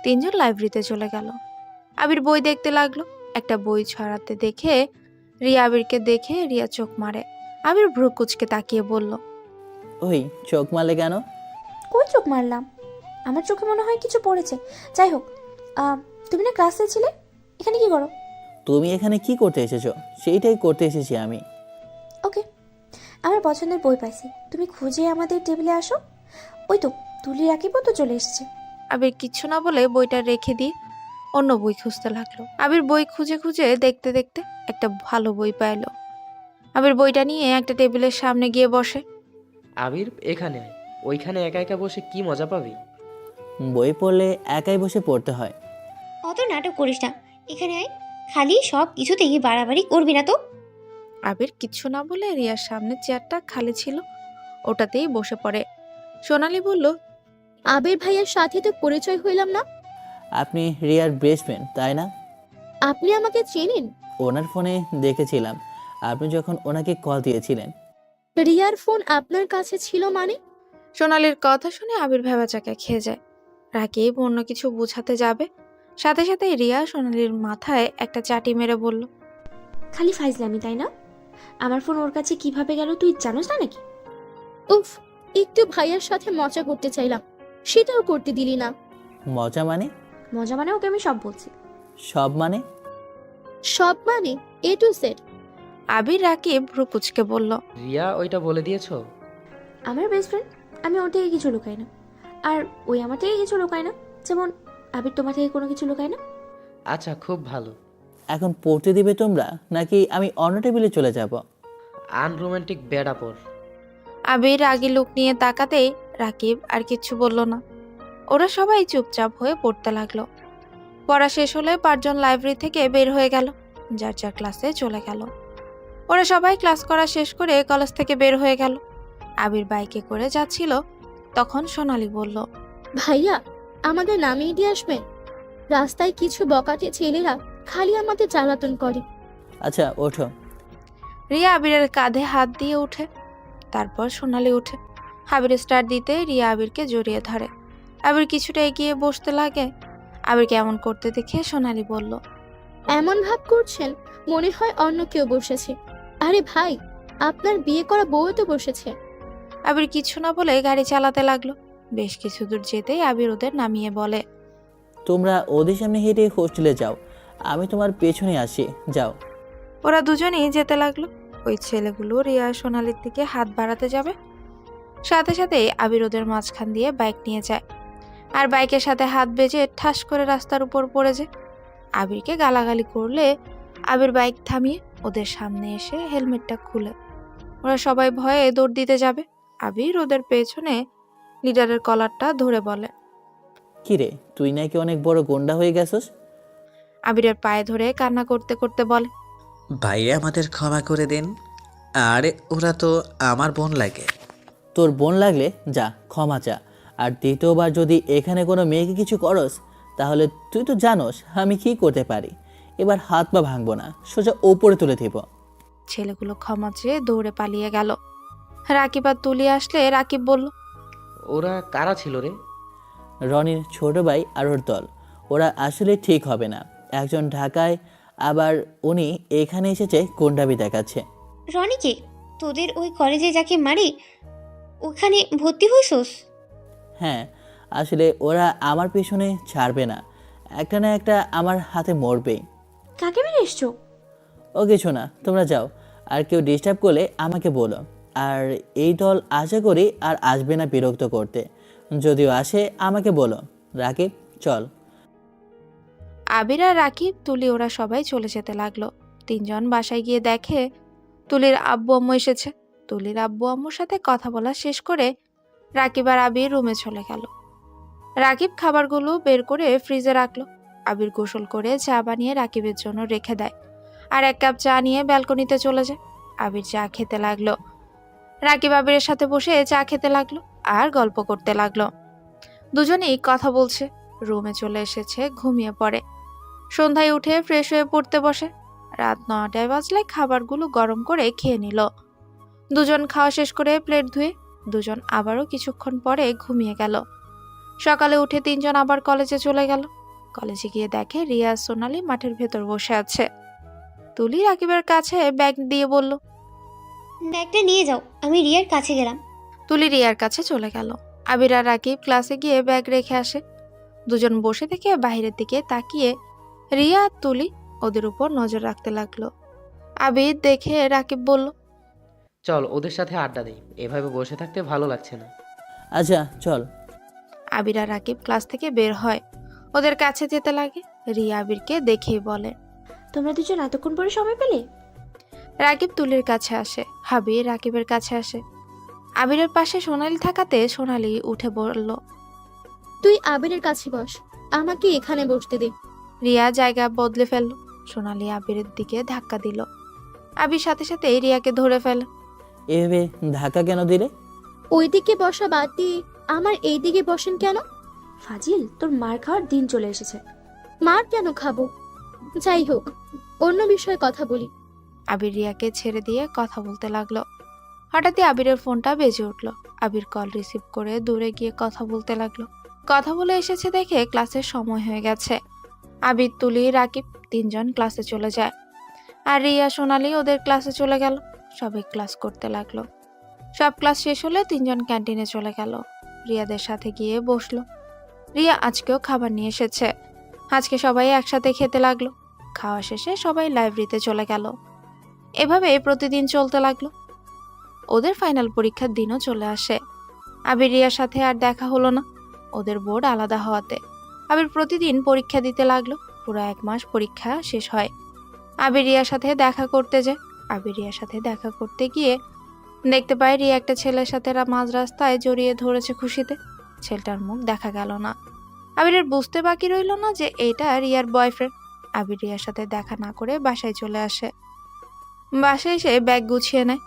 তিনজন লাইব্রেরিতে চলে গেল। আবির বই দেখতে লাগলো। একটা বই ছড়াতে দেখে রিয়া আবিরকে দেখে রিয়া চোখ মারে। আবির ভ্রু কুচকে তাকিয়ে বলল, ওই চোখ মারলে কেন? কই চোখ মারলাম? আমার চোখে মনে হয় কিছু পড়েছে। যাই হোক, তুমি না ক্লাসে ছিলে, এখানে কি করো? তুমি এখানে কি করতে এসেছো? সেইটাই করতে এসেছি আমি। ওকে, আমার পছন্দের বই পাইছি, তুমি খুঁজে আমাদের টেবিলে আসো। ওই তো তুলি রাকিবও তো চলে এসেছে। আবির কিচ্ছু না বলে বইটা রেখে দিয়ে অন্য বই খুঁজতে লাগলো। আবির বই খুঁজে খুঁজে দেখতে দেখতে একটা ভালো বই পাইলো। আবির বইটা নিয়ে একটা টেবিলের সামনে গিয়ে বসে। আবির এখানে আয়, ওইখানে একা একা বসে কি মজা পাবি? বই পড়লে একাই বসে পড়তে হয়। অত নাটক করিস না, এখানে আয়। খালি সব কিছুতেই বাড়াবাড়ি করবি না তো। আবির কিচ্ছু না বলে রিয়ার সামনে চেয়ারটা খালি ছিল, ওটাতেই বসে পড়ে। সোনালি বলল, আবির ভাইয়ার সাথে তো পরিচয় হইলাম না। আপনি রিয়ার বেস্ট ফ্রেন্ড তাই না? আপনি আমাকে চেনেন? ওনার ফোনে দেখেছিলাম আপনি যখন ওনাকে কল দিয়েছিলেন। রিয়ার ফোন আপনার কাছে ছিল মানে? সোনালির কথা শুনে আবির ভেবাচাকা খেয়ে যায়। রাকিব অন্য কিছু বোঝাতে যাবে, সাথে সাথে রিয়া সোনালির মাথায় একটা চাটি মেরে বলল, খালি ফাইজলামি তাই না? আমার ফোন ওর কাছে কিভাবে গেল তুই জানোস না নাকি? উফ, একটু ভাইয়ার সাথে মজা করতে চাইলাম, সেটাও করতে দিলি না। মজা মানে? মজা মানে ওকে আমি সব বলছি। সব মানে? সব মানে এ টু জেড। আবির রাকিব ভ্রু কুচকে বলল, রিয়া ওইটা বলে দিয়েছো? আমার বেস্ট ফ্রেন্ড, আমি ওর থেকে কিছু লুকাই না, আর ওই আমার থেকে কিছু লুকায় না, যেমন আবির তোমার থেকে কোনো কিছু লুকায় না। আচ্ছা খুব ভালো। এখন পড়তে দিবে তোমরা নাকি আমি অন্য টেবিলে চলে যাব? আনরোমান্টিক বেড়াপর। আবির আগে লুক নিয়ে তাকাতেই রাকিব আর কিচ্ছু বলল না। ওরা সবাই চুপচাপ হয়ে পড়তে লাগলো। পড়া শেষ হলে 5 জন লাইব্রেরি থেকে বের হয়ে গেল, যার যার ক্লাসে চলে গেল। ওরা সবাই ক্লাস করা শেষ করে কলেজ থেকে বের হয়ে গেল। আবির বাইকে করে যাচ্ছিল, তখন সোনালি বলল, ভাইয়া আমাদের নামিয়ে দিয়ে আসবেন। রাস্তায় কিছু বকাটে ছেলেরা খালি আমাদের জ্বালাতন করে। আচ্ছা ওঠো। রিয়া আবিরের কাঁধে হাত দিয়ে উঠে, তারপর সোনালি উঠে। আবির স্টার্ট দিতে রিয়া আবিরকে জড়িয়ে ধরে। আবির কিছুটা এগিয়ে বসতে লাগে। আবিরকে এমন করতে দেখে সোনালি বলল, এমন ভাব করছেন মনে হয় অন্য কেউ বসেছে। আরে ভাই, আপনার বিয়ে করা বউ তো বসেছে। আবির কিছু না বলে গাড়ি চালাতে লাগলো। বেশ কিছু দূর যেতেই আবির ওদের নামিয়ে বলে, তোমরা ওদের সামনে হেঁটে হোস্টেলে যাও, আমি তোমার পেছনে আসি, যাও। ওরা দুজনেই যেতে লাগলো। ওই ছেলেগুলো রিয়া সোনালির দিকে হাত বাড়াতে যাবে, সাথে সাথে আবির ওদের মাঝখান দিয়ে বাইক নিয়ে যায়, আর বাইকের সাথে হাত বেজে ঠাস করে রাস্তার উপর পড়ে যায়। আবিরকে গালাগালি করলে আবির বাইক থামিয়ে ওদের সামনে এসে হেলমেটটা খুলে। ওরা সবাই ভয়ে দৌড় দিতে যাবে। আবির ওদের পেছনে লিডারের কলারটা ধরে বলে, কিরে তুই নাকি অনেক বড় গোন্ডা হয়ে গেছস? আবিরের পায়ে ধরে কান্না করতে করতে বলে, ভাইয়া আমাদের ক্ষমা করে দিন। আরে ওরা তো আমার বোন লাগে। তোর বোন লাগলে যা ক্ষমা চা, আর দ্বিতীয়বার যদি এখানে কোনো মেয়েকে কিছু করস তাহলে তুই তো জানোস আমি কি করতে পারি। এবার হাত পা ভাঙবো না, সোজা ওপরে তুলে দিব। ছেলেগুলো ক্ষমা চেয়ে দৌড়ে পালিয়ে গেল। রাকিব আর তুলি আসলে রাকিব বলল, ওরা কারা ছিল রে? রনির ছোট ভাই আর ওর দল। ওরা আসলে ঠিক হবে না, একজন ঢাকায়, আবার উনি এখানে এসেছে গুন্ডামি দেখাচ্ছে। রনিকে? তোদের ওই কলেজে যাকে মারি ওখানে ভর্তি হইছস? হ্যাঁ, আসলে ওরা আমার পেছনে ছাড়বে না, একটা না একটা আমার হাতে মরবেই। কাকে মেরে এসছো? ও কিছু না, তোমরা যাও। আর কেউ ডিস্টার্ব করলে আমাকে বলো। আর এই দল আশা করি আর আসবে না বিরক্ত করতে, যদিও আসে আমাকে বলো। রাকিব, চল। আবির আর রাকিব, তুলি ওরা সবাই চলে যেতে লাগলো। তিনজন বাসায় গিয়ে দেখে তুলির আব্বু আম্মু এসেছে। তুলির আব্বু আম্মুর সাথে কথা বলা শেষ করে রাকিব আর আবির রুমে চলে গেল। রাকিব খাবারগুলো বের করে ফ্রিজে রাখলো। আবির গোসল করে চা বানিয়ে রাকিবের জন্য রেখে দেয়, আর এক কাপ চা নিয়ে ব্যালকনিতে চলে যায়। আবির চা খেতে লাগলো। রাকিব আবিরের সাথে বসে চা খেতে লাগলো আর গল্প করতে লাগলো। দুজনেই কথা বলছে। রুমে চলে এসেছে, ঘুমিয়ে পড়ে। সন্ধ্যায় উঠে ফ্রেশ হয়ে পড়তে বসে। রাত 9টায় বাজলে খাবারগুলো গরম করে খেয়ে নিল। দুজন খাওয়া শেষ করে প্লেট ধুয়ে দুজন আবারও কিছুক্ষণ পরে ঘুমিয়ে গেল। সকালে উঠে তিনজন আবার কলেজে চলে গেল। কলেজে গিয়ে দেখে রিয়া আর সোনালি মাঠের ভেতর বসে আছে। তুলি রাকিবের কাছে ব্যাগ দিয়ে বলল, ব্যাগটা নিয়ে যাও, আমি রিয়ার কাছে গেলাম। তুলি রিয়ার কাছে চলে গেল। আবির আর রাকিব ক্লাসে গিয়ে ব্যাগ রেখে আসে। দুজন বসে থেকে বাইরের দিকে তাকিয়ে রিয়া আর তুলি ওদের উপর নজর রাখতে লাগলো। আবির দেখে রাকিব বলল, চল ওদের সাথে আড্ডা দিই, এভাবে বসে থাকতে ভালো লাগছে না। আচ্ছা চল। আবির আর রাকিব ক্লাস থেকে বের হয়, ওদের কাছে যেতে লাগে। রিয়া আবিরকে দেখেই বলে, তোমরা দুজন এতক্ষণ পরে সময় পেলে? রাকিব তুলির কাছে আসে, আবির রাকিবের কাছে আসে। আবিরের পাশে সোনালি থাকাতে সোনালি উঠে বলল, তুই আবিরের কাছে বস, আমাকে এখানে বসতে দে। রিয়া জায়গা বদলে ফেলল। সোনালি আবিরের দিকে ধাক্কা দিল। আবির সাথে সাথে রিয়াকে ধরে ফেলে। এভাবে ধাক্কা কেন দিলে? ওইদিকে বসা বাদ দিয়ে আমার এই দিকে বসেন কেন? ফাজিল, তোর মার খাওয়ার দিন চলে এসেছে। মার কেন খাবো? যাই হোক, অন্য বিষয়ে কথা বলি। আবির রিয়াকে ছেড়ে দিয়ে কথা বলতে লাগলো। হঠাৎই আবিরের ফোনটা বেজে উঠল। আবির কল রিসিভ করে দূরে গিয়ে কথা বলতে লাগলো। কথা বলে এসেছে দেখে ক্লাসের সময় হয়ে গেছে। আবির, তুলি, রাকিব তিনজন ক্লাসে চলে যায়, আর রিয়া সোনালি ওদের ক্লাসে চলে গেল। সবাই ক্লাস করতে লাগলো। সব ক্লাস শেষ হলে তিনজন ক্যান্টিনে চলে গেল। রিয়াদের সাথে গিয়ে বসলো। রিয়া আজকেও খাবার নিয়ে এসেছে। আজকে সবাই একসাথে খেতে লাগলো। খাওয়া শেষে সবাই লাইব্রেরিতে চলে গেল। এভাবে প্রতিদিন চলতে লাগলো। ওদের ফাইনাল পরীক্ষার দিনও চলে আসে। আবির রিয়ার সাথে আর দেখা হলো না, ওদের বোর্ড আলাদা হওয়াতে। আবির প্রতিদিন পরীক্ষা দিতে লাগলো। পুরো 1 মাস পরীক্ষা শেষ হয়। আবির রিয়ার সাথে দেখা করতে যায়। আবির রিয়ার সাথে দেখা করতে গিয়ে দেখতে পায় রিয়া একটা ছেলের সাথে মাঝ রাস্তায় জড়িয়ে ধরেছে খুশিতে। ছেলেটার মুখ দেখা গেল না। আবিরের বুঝতে বাকি রইল না যে এটা রিয়ার বয়ফ্রেন্ড। আবির রিয়ার সাথে দেখা না করে বাসায় চলে আসে। বাসায় এসে ব্যাগ গুছিয়ে নেয়।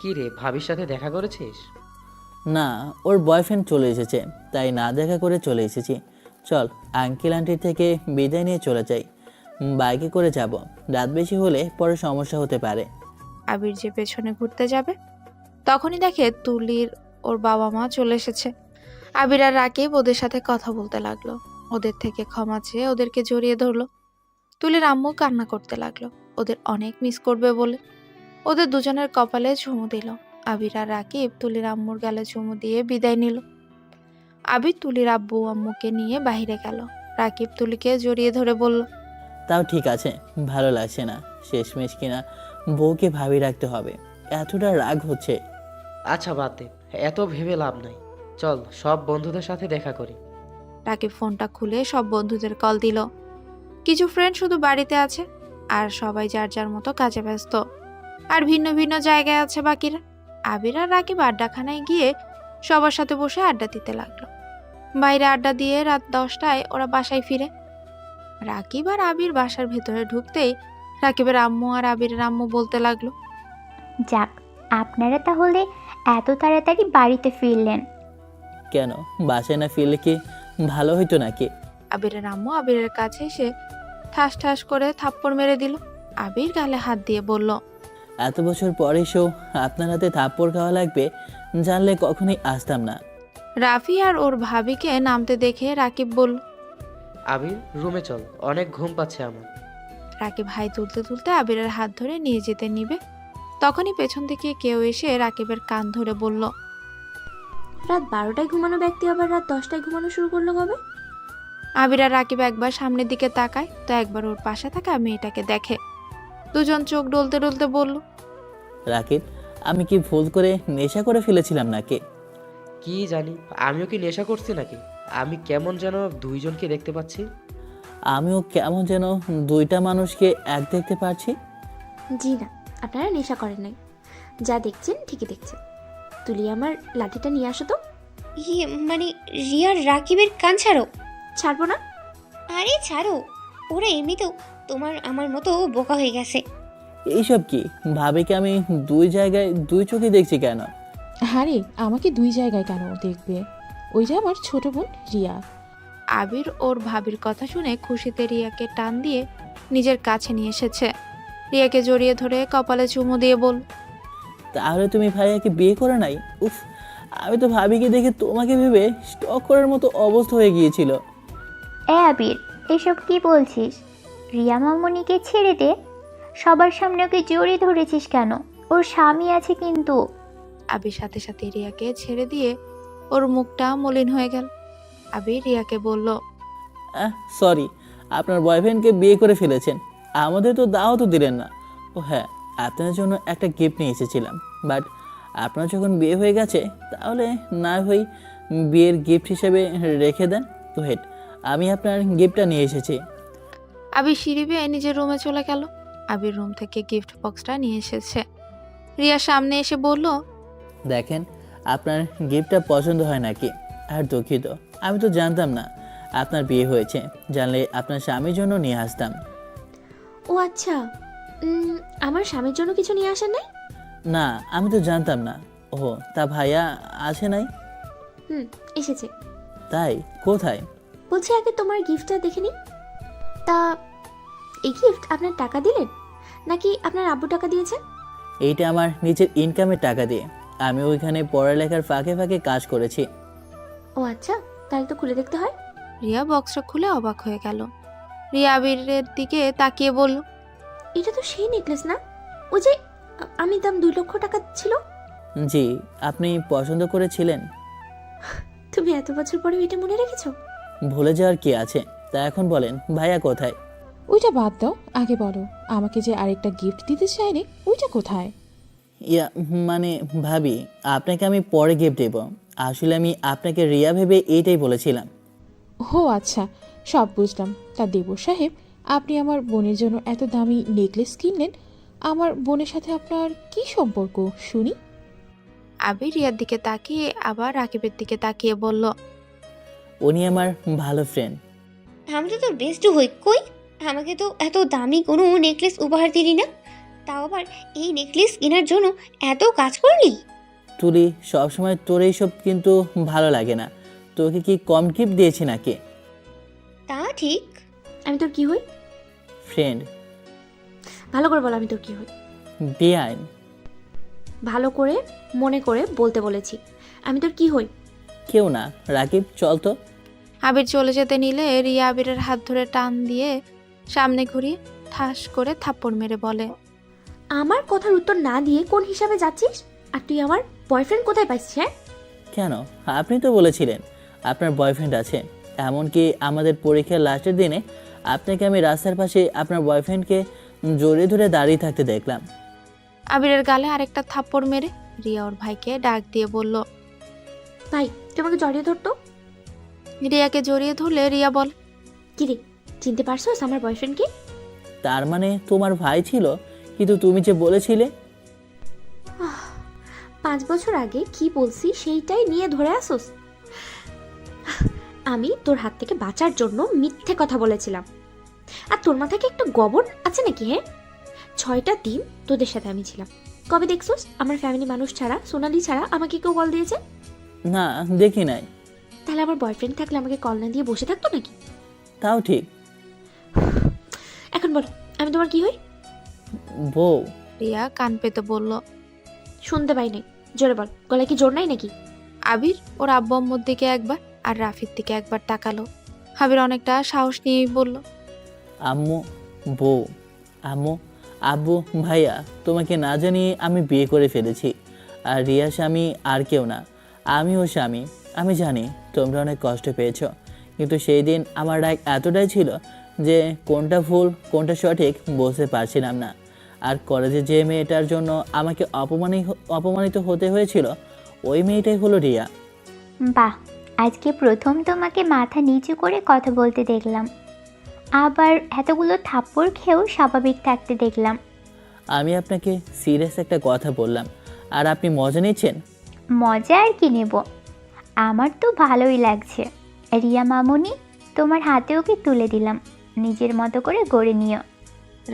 কি রে, ভাবির সাথে দেখা করেছিস? না, ওর বয়ফ্রেন্ড চলে এসেছে, তাই না দেখা করে চলে এসেছি। চল আঙ্কেল আন্টির থেকে বিদায় নিয়ে চলে যাই। বাইকে করে যাব, রাত বেশি হলে পরে সমস্যা হতে পারে। আবির যে পেছনে ঘুরতে যাবে, তখনই দেখে তুলির ওর বাবা মা চলে এসেছে। আবির আর রাকিব ওদের সাথে কথা বলতে লাগলো। ওদের থেকে ক্ষমা চেয়ে ওদেরকে জড়িয়ে ধরলো। তুলির আম্মু কান্না করতে লাগলো, ওদের অনেক মিস করবে বলে। ওদের দুজনের কপালে চুমু দিল। আবির আর রাকিব তুলির আম্মুর গালে চুমু দিয়ে বিদায় নিল। আবির তুলির আব্বু আম্মুকে নিয়ে বাইরে গেল। রাকিব তুলিকে জড়িয়ে ধরে বলল, তাও ঠিক আছে, ভালো লাগছে না। শেষমেশ কিনা বউকে ভাবি রাখতে হবে, এতটা রাগ হচ্ছে। আচ্ছা বাদ দে, এত ভেবে লাভ নাই। চল সব বন্ধুদের সাথে দেখা করি। রাকিব ফোনটা খুলে সব বন্ধুদের কল দিল। কিছু ফ্রেন্ড শুধু বাড়িতে আছে, আর সবাই যার যার মতো কাজে ব্যস্ত। আর ভিন্ন ভিন্ন জায়গায় আছে বাকিরা। আবির আর রাকিব আড্ডাখানায় গিয়ে সবার সাথে বসে আড্ডা দিতে লাগলো। বাইরে আড্ডা দিয়ে রাত 10টায় ওরা বাসায় ফিরে। রাকিব আর আবির বাসার ভেতরে ঢুকতেই রাকিবের আম্মু আর আবিরের আম্মু বলতে লাগলো, যাক, আপনারা তাহলে এত তাড়াতাড়ি বাড়িতে ফিরলেন। কেন, বাসায় না ফিরলে কি ভালো হইতো নাকি? আবিরের আম্মু আবিরের কাছে এসে ঠাস ঠাস করে থাপ্পড় মেরে দিল। আবির গালে হাত দিয়ে বলল, এত বছর পর এসেও আপনার হাতে থাপ্পড় খাওয়া লাগবে জানলে কখনোই আসতাম না। রাফি আর ওর ভাবিকে নামতে দেখে রাকিব বলল, আবির, রুমে চল, অনেক ঘুম পাচ্ছে আমার। রাকিব হাই তুলতে তুলতে আবিরের হাত ধরে নিয়ে যেতে নিবে, তখনই পেছন থেকে কেউ এসে রাকিবের কান ধরে বলল, রাত 12টায় ঘুমানো ব্যক্তি আবার রাত 10টায় ঘুমানো শুরু করলো কবে? আবির আর রাকিব একবার সামনের দিকে তাকায়, তো একবার ওর পাশে থাকা মেয়েটাকে দেখে। দুজন চোখ ডলতে ডলতে বলল, রাকিব, আমি কি ভুল করে নেশা করে ফেলেছিলাম নাকি? কি জানি, আমিও কি নেশা করছি নাকি? আমি কেমন যেন দুইজনকে দেখতে পাচ্ছি। আমিও কেমন যেন দুইটা মানুষকে এক দেখতে পারছি। জি না, আপনারা নেশা করেন নাই, যা দেখছেন ঠিকই দেখছেন। তুলি আমার লাঠিটা নিয়ে আসো তো। ইয়ে মানে রিয়ার রাকিবের কান ছাড়ো। ছাড়বো না। আরে ছাড়ো, ওরা এমনিতেও তোমার আমার মতো বোকা হয়ে গেছে। এইসব কি? ভাবিকে আমি দুই জায়গায় দুই চোখে দেখছি কেন? আরে আমাকে দুই জায়গায় কেন দেখবে? ওইটা আমার ছোট বোন রিয়া। আবির ওর ভাবির কথা শুনে খুশিতে রিয়াকে টান দিয়ে নিজের কাছে নিয়ে এসেছে। রিয়াকে জড়িয়ে ধরে কপালে চুমু দিয়ে বলল, তাহলে তুমি ভাইয়াকে বিয়ে করে নাই? উফ, আমি তো ভাবিকে দেখে তোমাকে ভেবে স্টক করার মতো অবস্থা হয়ে গিয়েছিল। আবির, এসব কি বলছিস? রিয়া মামনিকে ছেড়ে দে। সবার সামনে ওকে জড়িয়ে ধরেছিস কেন? ওর স্বামী আছে কিন্তু। আবির সাথে সাথে রিয়াকে ছেড়ে দিয়ে ওর মুখটা মলিন হয়ে গেল। আবির রিয়াকে বলল, সরি, আপনার বয়ফ্রেন্ডকে বিয়ে করে ফেলেছেন, আমাদের তো দাওয়াতও দিলেন না। ও হ্যাঁ, আপনার জন্য একটা গিফট নিয়ে এসেছিলাম, বাট আপনার যখন বিয়ে হয়ে গেছে তাহলে না হয় বিয়ের গিফট হিসেবে রেখে দেন। ওয়েট, আমি আপনার গিফটটা নিয়ে এসেছি। আবির সিঁড়ি বেয়ে নিজের রুমে চলে গেল। আবির রুম থেকে গিফট বক্সটা নিয়ে এসেছে। রিয়া সামনে এসে বলল, দেখেন, আপনার গিফটটা পছন্দ হয় নাকি? আর দুঃখিত, আমি তো জানতাম না আপনার বিয়ে হয়েছে, জানলে আপনার স্বামীর জন্য নিয়ে আসতাম। ও আচ্ছা, আমার স্বামীর জন্য কিছু নিয়ে আসেন নাই? না, আমি তো জানতাম না। ও, তা ভাইয়া আসে নাই? এসেছে। তাই? কোথায়? বলছি আগে তোমার গিফটটা দেখে নি। তা এই গিফট আপনার টাকা দিলেন নাকি আপনার আব্বু টাকা দিয়েছেন? এইটা আমার নিজের ইনকামের টাকা দিয়ে, আমি ওইখানে পড়ালেখার ফাঁকে ফাঁকে কাজ করেছি। ও আচ্ছা, তাহলে তো খুলে দেখতে হয়। রিয়া বক্সটা খুলে অবাক হয়ে গেল। রিয়া আবিরের দিকে তাকিয়ে বলল, এটা তো সেই নেকলেস না, ওই যে আমি দাম 2 লক্ষ টাকা ছিল। জি, আপনি পছন্দ করেছিলেন। তুমি এত বছর পরেও এটা মনে রেখেছো? ভুলে যাওয়ার কি আছে? তা এখন বলেন, ভাইয়া কোথায়? ওইটা বাদ দাও, আগে বলো আমাকে যে আরেকটা গিফট দিতে চাইনি ওইটা কোথায়? ইয়া মানে ভাবি, আপনাকে আমি পরে গিফট দেব। আসলে আমি আপনাকে রিয়া ভেবে এইটাই বলেছিলাম। ও আচ্ছা, সব বুঝলাম। তা দেবর সাহেব, আপনি আমার বোনের জন্য এত দামি নেকলেস কিনলেন, আমার বোনের সাথে আপনার কি সম্পর্ক শুনি? আবির রিয়ার দিকে তাকিয়ে আবার রাকিবের দিকে তাকিয়ে বলল, উনি আমার ভালো ফ্রেন্ড। আমি তো তোর বেস্ট হই, কই আমাকে তো এত দামি কোনো নেকলেস উপহার দিলি না, তাও আবার এই নেকলেস কেনার জন্য এত কাজ করলি। তুলি, সবসময় তোর এইসব কিন্তু ভালো লাগে না। তোকে কি কম গিফট দিয়েছি নাকি? তা ঠিক। আমি তোর কি হই? ফ্রেন্ড। ভালো করে বল, আমি তোর কি হই? বেআইন। ভালো করে মনে করে বলতে বলেছি, আমি তোর কি হই? কেউ না। রাকিব, চল তো। আবির চলে যেতে নিলে রিয়া আবিরের হাত ধরে টান দিয়ে সামনে ঘুরিয়ে ঠাস করে থাপ্পড় মেরে বলে, আমার কথার উত্তর না দিয়ে কোন হিসাবে যাচ্ছিস? আর তুই আমার বয়ফ্রেন্ড কোথায় পাইছিস? হ্যাঁ, কেন? আপনি তো বলেছিলেন আপনার বয়ফ্রেন্ড আছে। এমনকি আমাদের পরীক্ষার লাস্টের দিনে আপনাকে আমি রাস্তার পাশে আপনার বয়ফ্রেন্ডকে জড়িয়ে ধরে দাঁড়িয়ে থাকতে দেখলাম। আবিরের গালে আরেকটা থাপ্পড় মেরে রিয়া ওর ভাইকে ডাক দিয়ে বলল, ভাই তোমাকে জড়িয়ে ধরতো। রিয়াকে জড়িয়ে ধরলে রিয়া বল, কি রে, চিনতে পারছোস আমার বয়ফ্রেন্ডকে? তার মানে তোমার ভাই ছিল, কিন্তু তুমি যে বলেছিলে। 5 বছর আগে কি বলছি সেইটাই নিয়ে ধরে আসোস? আমি তোর হাত থেকে বাঁচার জন্য মিথ্যে কথা বলেছিলাম। আর তোর মাথায় কি একটা গবর আছে নাকি? হ্যাঁ, 6টা দিন তোদের সাথে আমি ছিলাম। কবে দেখছোস আমার ফ্যামিলি মানুষ ছাড়া, সোনালি ছাড়া আমাকে কেউ কল দিয়েছে? না, দেখি নাই। তাহলে আমার বয়ফ্রেন্ড থাকলে আমাকে কল না দিয়ে বসে থাকতো নাকি? তাও ঠিক। এখন বল, আমি তোমার কি হই? বউ। রিয়া কান পেতে বলল, শুনতে পাই নাই, জোরে বল, গলায় কি জোর নাই নাকি? আবির ওর আব্বু আম্মুর দিকে একবার আর রাফির দিকে একবার তাকালো। আবির অনেকটা সাহস নিয়েই বলল, আম্মু, বউ, আম্মু, আব্বু, ভাইয়া, তোমাকে না জানিয়ে আমি বিয়ে করে ফেলেছি। আর রিয়া স্বামী আর কেউ না, আমিও স্বামী, আমি জানি তোমরা অনেক কষ্ট পেয়েছো, কিন্তু সেই দিন আমার রাগ এতটাই ছিল যে কোনটা ভুল কোনটা সঠিক বুঝতে পারছিলাম না। আর কলেজে যে মেয়েটার জন্য আমাকে অপমানিত হতে হয়েছিল ওই মেয়েটাই হলো রিয়া। বাহ, আজকে প্রথম তোমাকে মাথা নিচু করে কথা বলতে দেখলাম, আবার এতগুলো থাপ্পড় খেয়েও স্বাভাবিক থাকতে দেখলাম। আমি আপনাকে সিরিয়াস একটা কথা বললাম আর আপনি মজা নিচ্ছেন। মজা আর কি নেব, আমার তো ভালোই লাগছে। রিয়া মামুনি, তোমার হাতে ওকে তুলে দিলাম, নিজের মতো করে গড়ে নিও।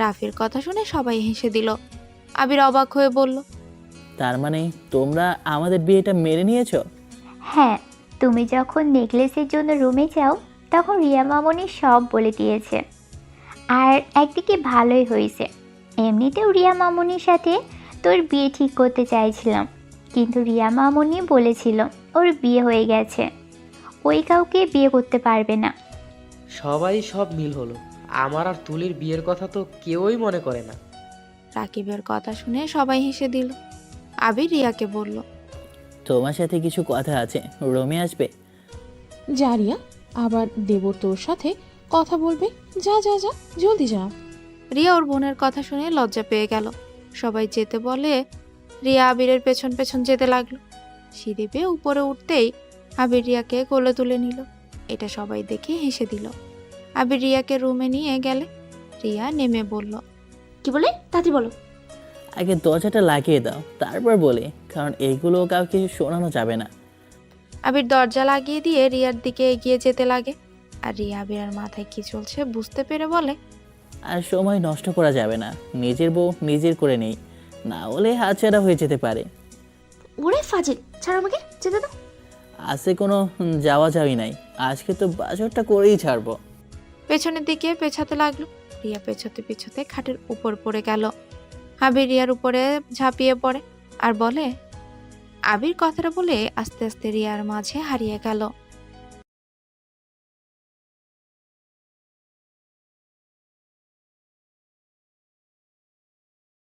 রাফির কথা শুনে সবাই হেসে দিল। আবির অবাক হয়ে বলল, তার মানে তোমরা আমাদের বিয়েটা মেনে নিয়েছো? হ্যাঁ, তুমি যখন নেকলেসের জন্য রুমে যাও তখন রিয়া মামুনি সব বলে দিয়েছে। আর একদিকে ভালোই হয়েছে, এমনিতেও রিয়া মামুনির সাথে তোর বিয়ে ঠিক করতে চাইছিলাম, কিন্তু রিয়া মামুনি বলেছিল ওর বিয়ে হয়ে গেছে, ওই কাউকে বিয়ে করতে পারবে না। সবাই সব মিল হলো, আমার আর তুলির বিয়ের কথা তো কেউই মনে করে না। রাকিবের কথা শুনে সবাই হেসে দিল। আবির রিয়াকে বলল, তোমার সাথে কিছু কথা আছে, রুমে আসবে? যা রিয়া, আবার দেব তোর সাথে কথা বলবে। যা যা যা, জলদি যা। রিয়া ওর বোনের কথা শুনে লজ্জা পেয়ে গেল। সবাই যেতে বলে রিয়া আবিরের পেছন পেছন যেতে লাগলো। সিঁড়ি বেয়ে উপরে উঠতেই আবির রিয়াকে কোলে তুলে নিল। এটা সবাই দেখে হেসে দিল। আবির রিয়াকে রুমে নিয়ে গেলে রিয়া নেমে বলল, কি বলে তাড়াতাড়ি বলো। আগে দরজাটা লাগিয়ে দাও তারপর বলি, কারণ এইগুলো কাউকে শোনানো যাবে না। আবির দরজা লাগিয়ে দিয়ে রিয়ার দিকে এগিয়ে যেতে লাগে। আর রিয়া আবিরের মাথায় কি চলছে বুঝতে পেরে বলে, আর সময় নষ্ট করা যাবে না, নিজের বউ নিজের করে নেই, না হলে হাতছাড়া হয়ে যেতে পারে। ওরে ফাজিল, ছাড়ো আমাকে, যেতে দাও। আজকে কোনো যাওয়া যাওয়াই নাই, আজকে তো বাজারটা করেই ছাড়বো। পেছনের দিকে পেছাতে লাগলো। রিয়া পেছতে পেছতে খাটের উপর পড়ে গেল। আবির রিয়ার উপরে ঝাঁপিয়ে পড়ে আর বলে, আবির কথাটা বলে আস্তে আস্তে রিয়ার মাঝে হারিয়ে গেল।